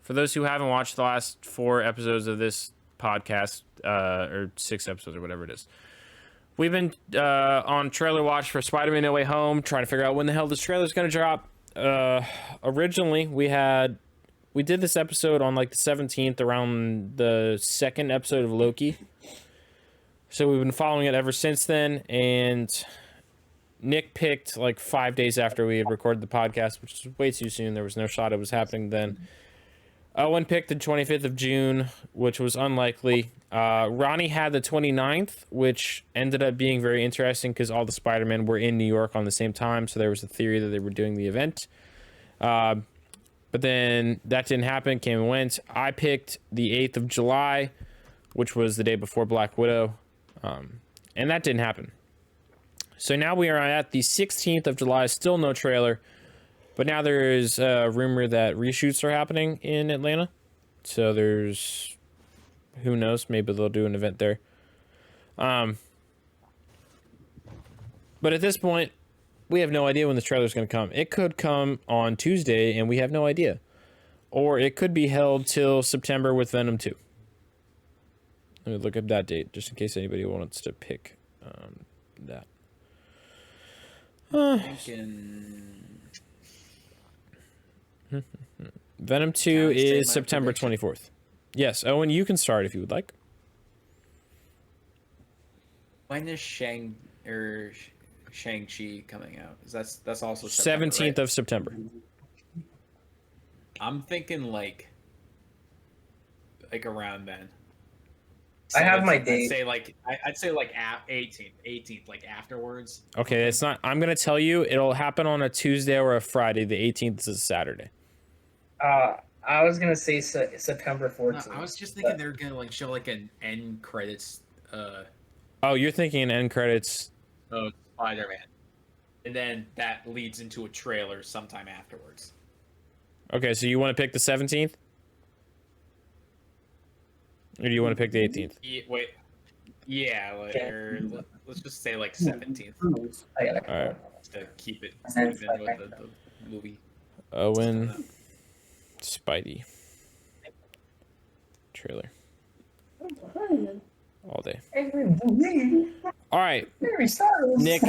for those who haven't watched the last 4 episodes of this podcast, or 6 episodes or whatever it is, we've been on trailer watch for Spider-Man No Way Home, trying to figure out when the hell this trailer is going to drop. Originally, we did this episode on like the 17th, around the 2nd episode of Loki. So we've been following it ever since then, and Nick picked like 5 days after we had recorded the podcast, which is way too soon. There was no shot it was happening then. Owen picked the 25th of June, which was unlikely. Ronnie had the 29th, which ended up being very interesting because all the Spider-Men were in New York on the same time, so there was a theory that they were doing the event. But then that didn't happen, came and went. I picked the 8th of July, which was the day before Black Widow, and that didn't happen. So now we are at the 16th of July, still no trailer, but now there is a rumor that reshoots are happening in Atlanta. So there's, who knows, maybe they'll do an event there. But at this point, we have no idea when the trailer is going to come. It could come on Tuesday, and we have no idea. Or it could be held till September with Venom 2. Let me look up that date, just in case anybody wants to pick that. Venom 2 Can I say is my September prediction? 24th. Yes, Owen, you can start if you would like. When is Shang-Chi coming out? Is that's also 17th right? of September. I'm thinking like around then. I have my 17th. date. I'd say like 18th, like afterwards. Okay, it's not. I'm gonna tell you, it'll happen on a Tuesday or a Friday. The 18th is a Saturday. I was gonna say September 14th. I was just thinking they were gonna like show like an end credits Oh, you're thinking end credits. of Spider-Man, and then that leads into a trailer sometime afterwards. Okay, so you want to pick the 17th, or do you want to pick the 18th? Let's just say like 17th I got it. All right, to keep it And even then with the movie. Owen, Spidey trailer all day. All right, Nick,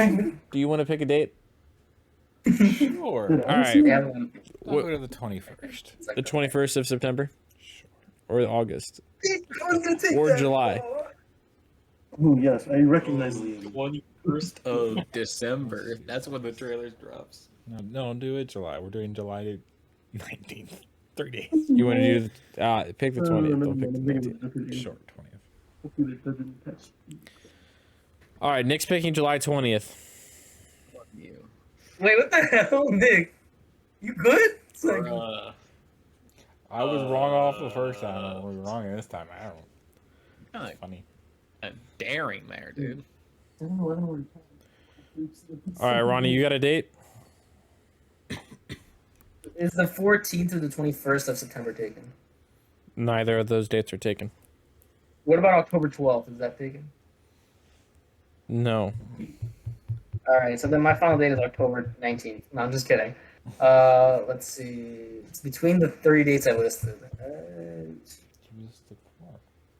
do you want to pick a date? Sure. All right, Yeah, I'll go to the 21st. the 21st of September, or August, I was gonna take or that. July. Oh yes, I recognize Liam. 21st of December. That's when the trailer drops. No, don't do it July. We're doing July 19th. 3 days. You want to do pick the 20th? Don't pick the 19th. Short 20th. All right, Nick's picking July 20th. You. Wait, what the hell, Nick? You good? It's like, I was wrong off the first time. I was wrong this time. I don't know. Kinda It's funny. daring there, dude. All right, Ronnie, you got a date? Is the 14th to the 21st of September taken? Neither of those dates are taken. What about October 12th? Is that taken? No. All right, so then my final date is October 19th. No, I'm just kidding. Let's see. It's between the 3 dates I listed.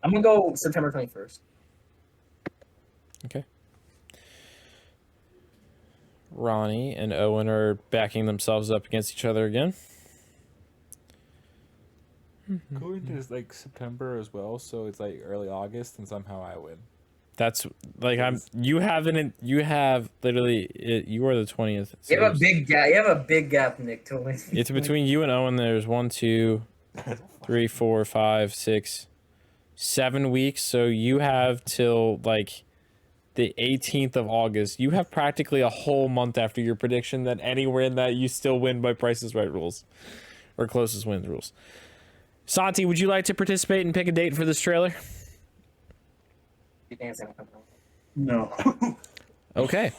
I'm gonna go September 21st. Okay. Ronnie and Owen are backing themselves up against each other again. Going to like September as well, so it's like early August, and somehow I win. That's like you have literally you are the 20th. You have a big gap. You have a big gap, Nick. To win. It's between you and Owen. There's 1, 2, 3, 4, 5, 6, 7 weeks. So you have till like the 18th of August. You have practically a whole month after your prediction that anywhere in that you still win by Price is Right rules or closest wins rules. Santi, would you like to participate and pick a date for this trailer? No. Okay.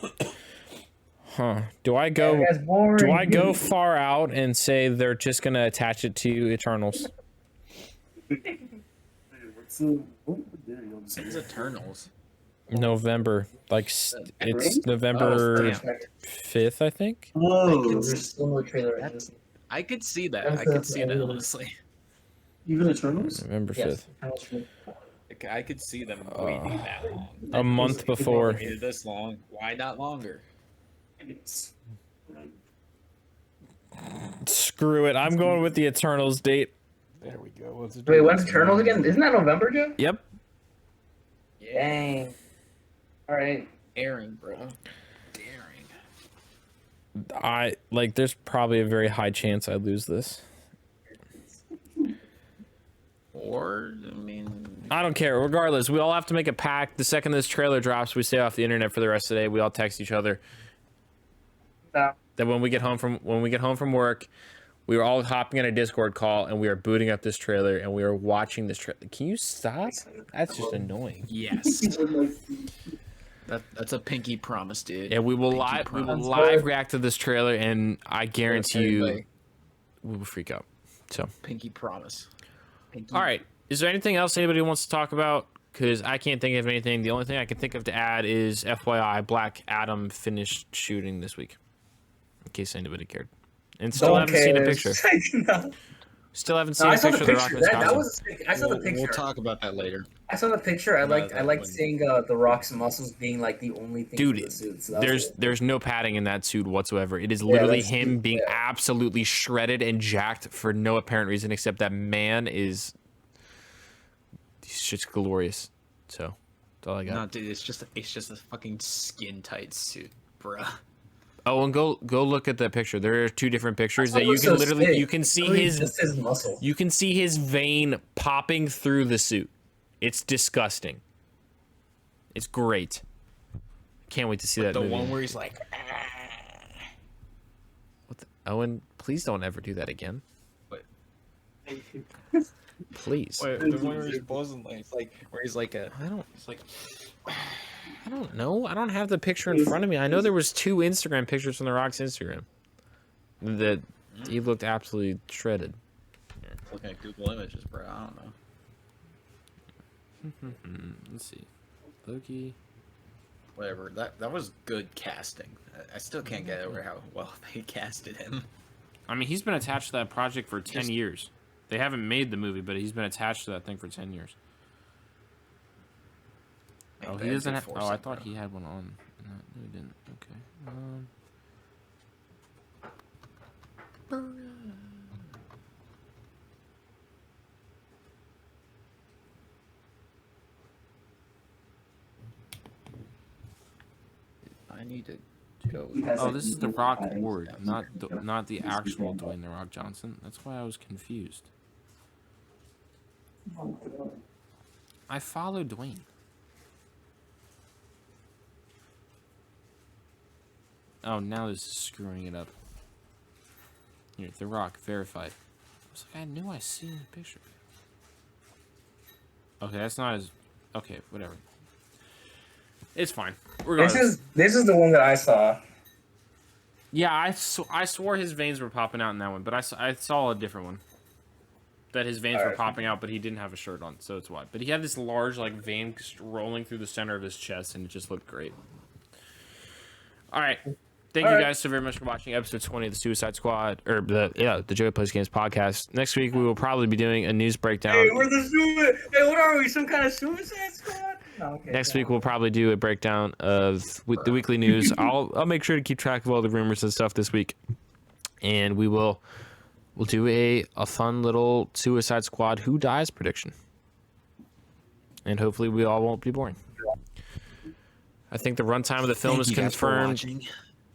Huh. Do I go far out and say they're just gonna attach it to Eternals? What's the It's Eternals. November. Like it's November 5th, I think. Oh, There's still no trailer. I could see that. I could see that, honestly. even Eternals? November 5th. Yes. Like, I could see them waiting that long. A month before. Waited this long. Why not longer? Screw it. I'm going with the Eternals date. There we go. Wait, when's Eternals again? Isn't that November, Joe? Yep. Dang. All right. Daring, bro. Daring. There's probably a very high chance I lose this. Or, I mean... I don't care. Regardless, we all have to make a pact. The second this trailer drops, we stay off the internet for the rest of the day. We all text each other. No. That when we get home from work, we are all hopping on a Discord call and we are booting up this trailer and we are watching this trailer. Can you stop? That's just annoying. Yes. That's a pinky promise, dude. Yeah, we will live react to this trailer and I guarantee you we will freak out. So Pinky promise. Pinky. all right. Is there anything else anybody wants to talk about? Because I can't think of anything. The only thing I can think of to add is FYI, Black Adam finished shooting this week. In case anybody cared. And still haven't seen a picture. No. Still haven't seen a picture of the Rock in his That costume. was. I saw the picture. We'll talk about that later. I saw the picture. I liked seeing the Rock's muscles being like the only thing. Dude, in the suit, so that was cool. there's no padding in that suit whatsoever. It is literally that's him cute, being yeah. absolutely shredded and jacked for no apparent reason except that man is he's just glorious. So that's all I got. No, dude, it's just a fucking skin tight suit, bruh. Oh, and go look at that picture. There are two different pictures That's that you why can it looks so literally sick. you can see Literally his just his muscle. you can see his vein popping through the suit. It's disgusting. It's great. Can't wait to see that The movie. one where he's like, What the, Owen, please don't ever do that again. What? Please. Wait, the one where he's buzzing, like, it's like, where he's like a, it's like, I don't know. I don't have the picture in front of me. I know there was 2 Instagram pictures from The Rock's Instagram. That he looked absolutely shredded. looking at Google Images, bro. I don't know. Let's see. Loki. Whatever. That was good casting. I still can't get over how well they casted him. I mean, he's been attached to that project for 10 years. They haven't made the movie, but he's been attached to that thing for 10 years. Oh, he doesn't have... Oh, I thought he had one on. No, he didn't. Okay. I need to go. Oh, this is the Rock Ward, not the actual Dwayne The Rock Johnson. That's why I was confused. I follow Dwayne. Oh, now this is screwing it up. Here, The Rock, verified. I was like, I knew I seen the picture. Okay, that's not as... Okay, whatever. It's fine. Regardless. This is the one that I saw. Yeah, I swore his veins were popping out in that one, but I saw a different one. That his veins were Alright. popping out, but he didn't have a shirt on, so it's why. But he had this large like vein rolling through the center of his chest, and it just looked great. All right, thank you guys so very much for watching episode 20 of the Suicide Squad, or the Joey Plays Games podcast. Next week we will probably be doing a news breakdown. Hey, we're the Hey, what are we? Some kind of Suicide Squad? No, okay. Next week we'll probably do a breakdown of the weekly news. I'll make sure to keep track of all the rumors and stuff this week, and we'll do a fun little Suicide Squad who dies prediction, and hopefully we all won't be boring. I think the runtime of the film is confirmed,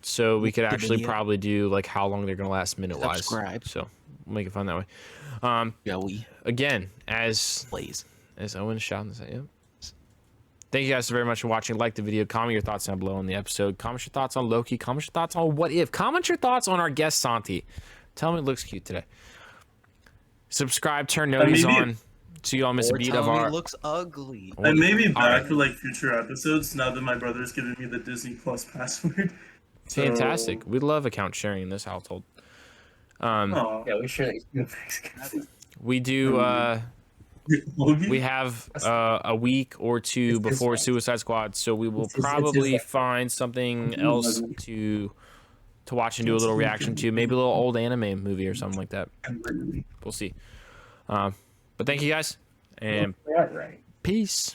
so we could actually probably do like how long they're gonna last minute wise. Subscribe. So we'll make it fun that way. Joey Again, as Owen is shouting this at you. Thank you guys so very much for watching. Like the video, comment your thoughts down below on the episode. Comment your thoughts on Loki. Comment your thoughts on What If. Comment your thoughts on our guest Santi. Tell him it looks cute today. Subscribe, turn noties on, so you don't miss a beat of our. It looks ugly. I may be back for like future episodes now that my brother's giving me the Disney Plus password. So- Fantastic. We love account sharing in this household. Aw. Yeah, we should. We do. Logan? We have a week or two It's his before fault. Suicide Squad, so we will It's his probably fault. find something else to watch and do a little reaction to. Maybe a little old anime movie or something like that. We'll see. But thank you guys, and Right. peace.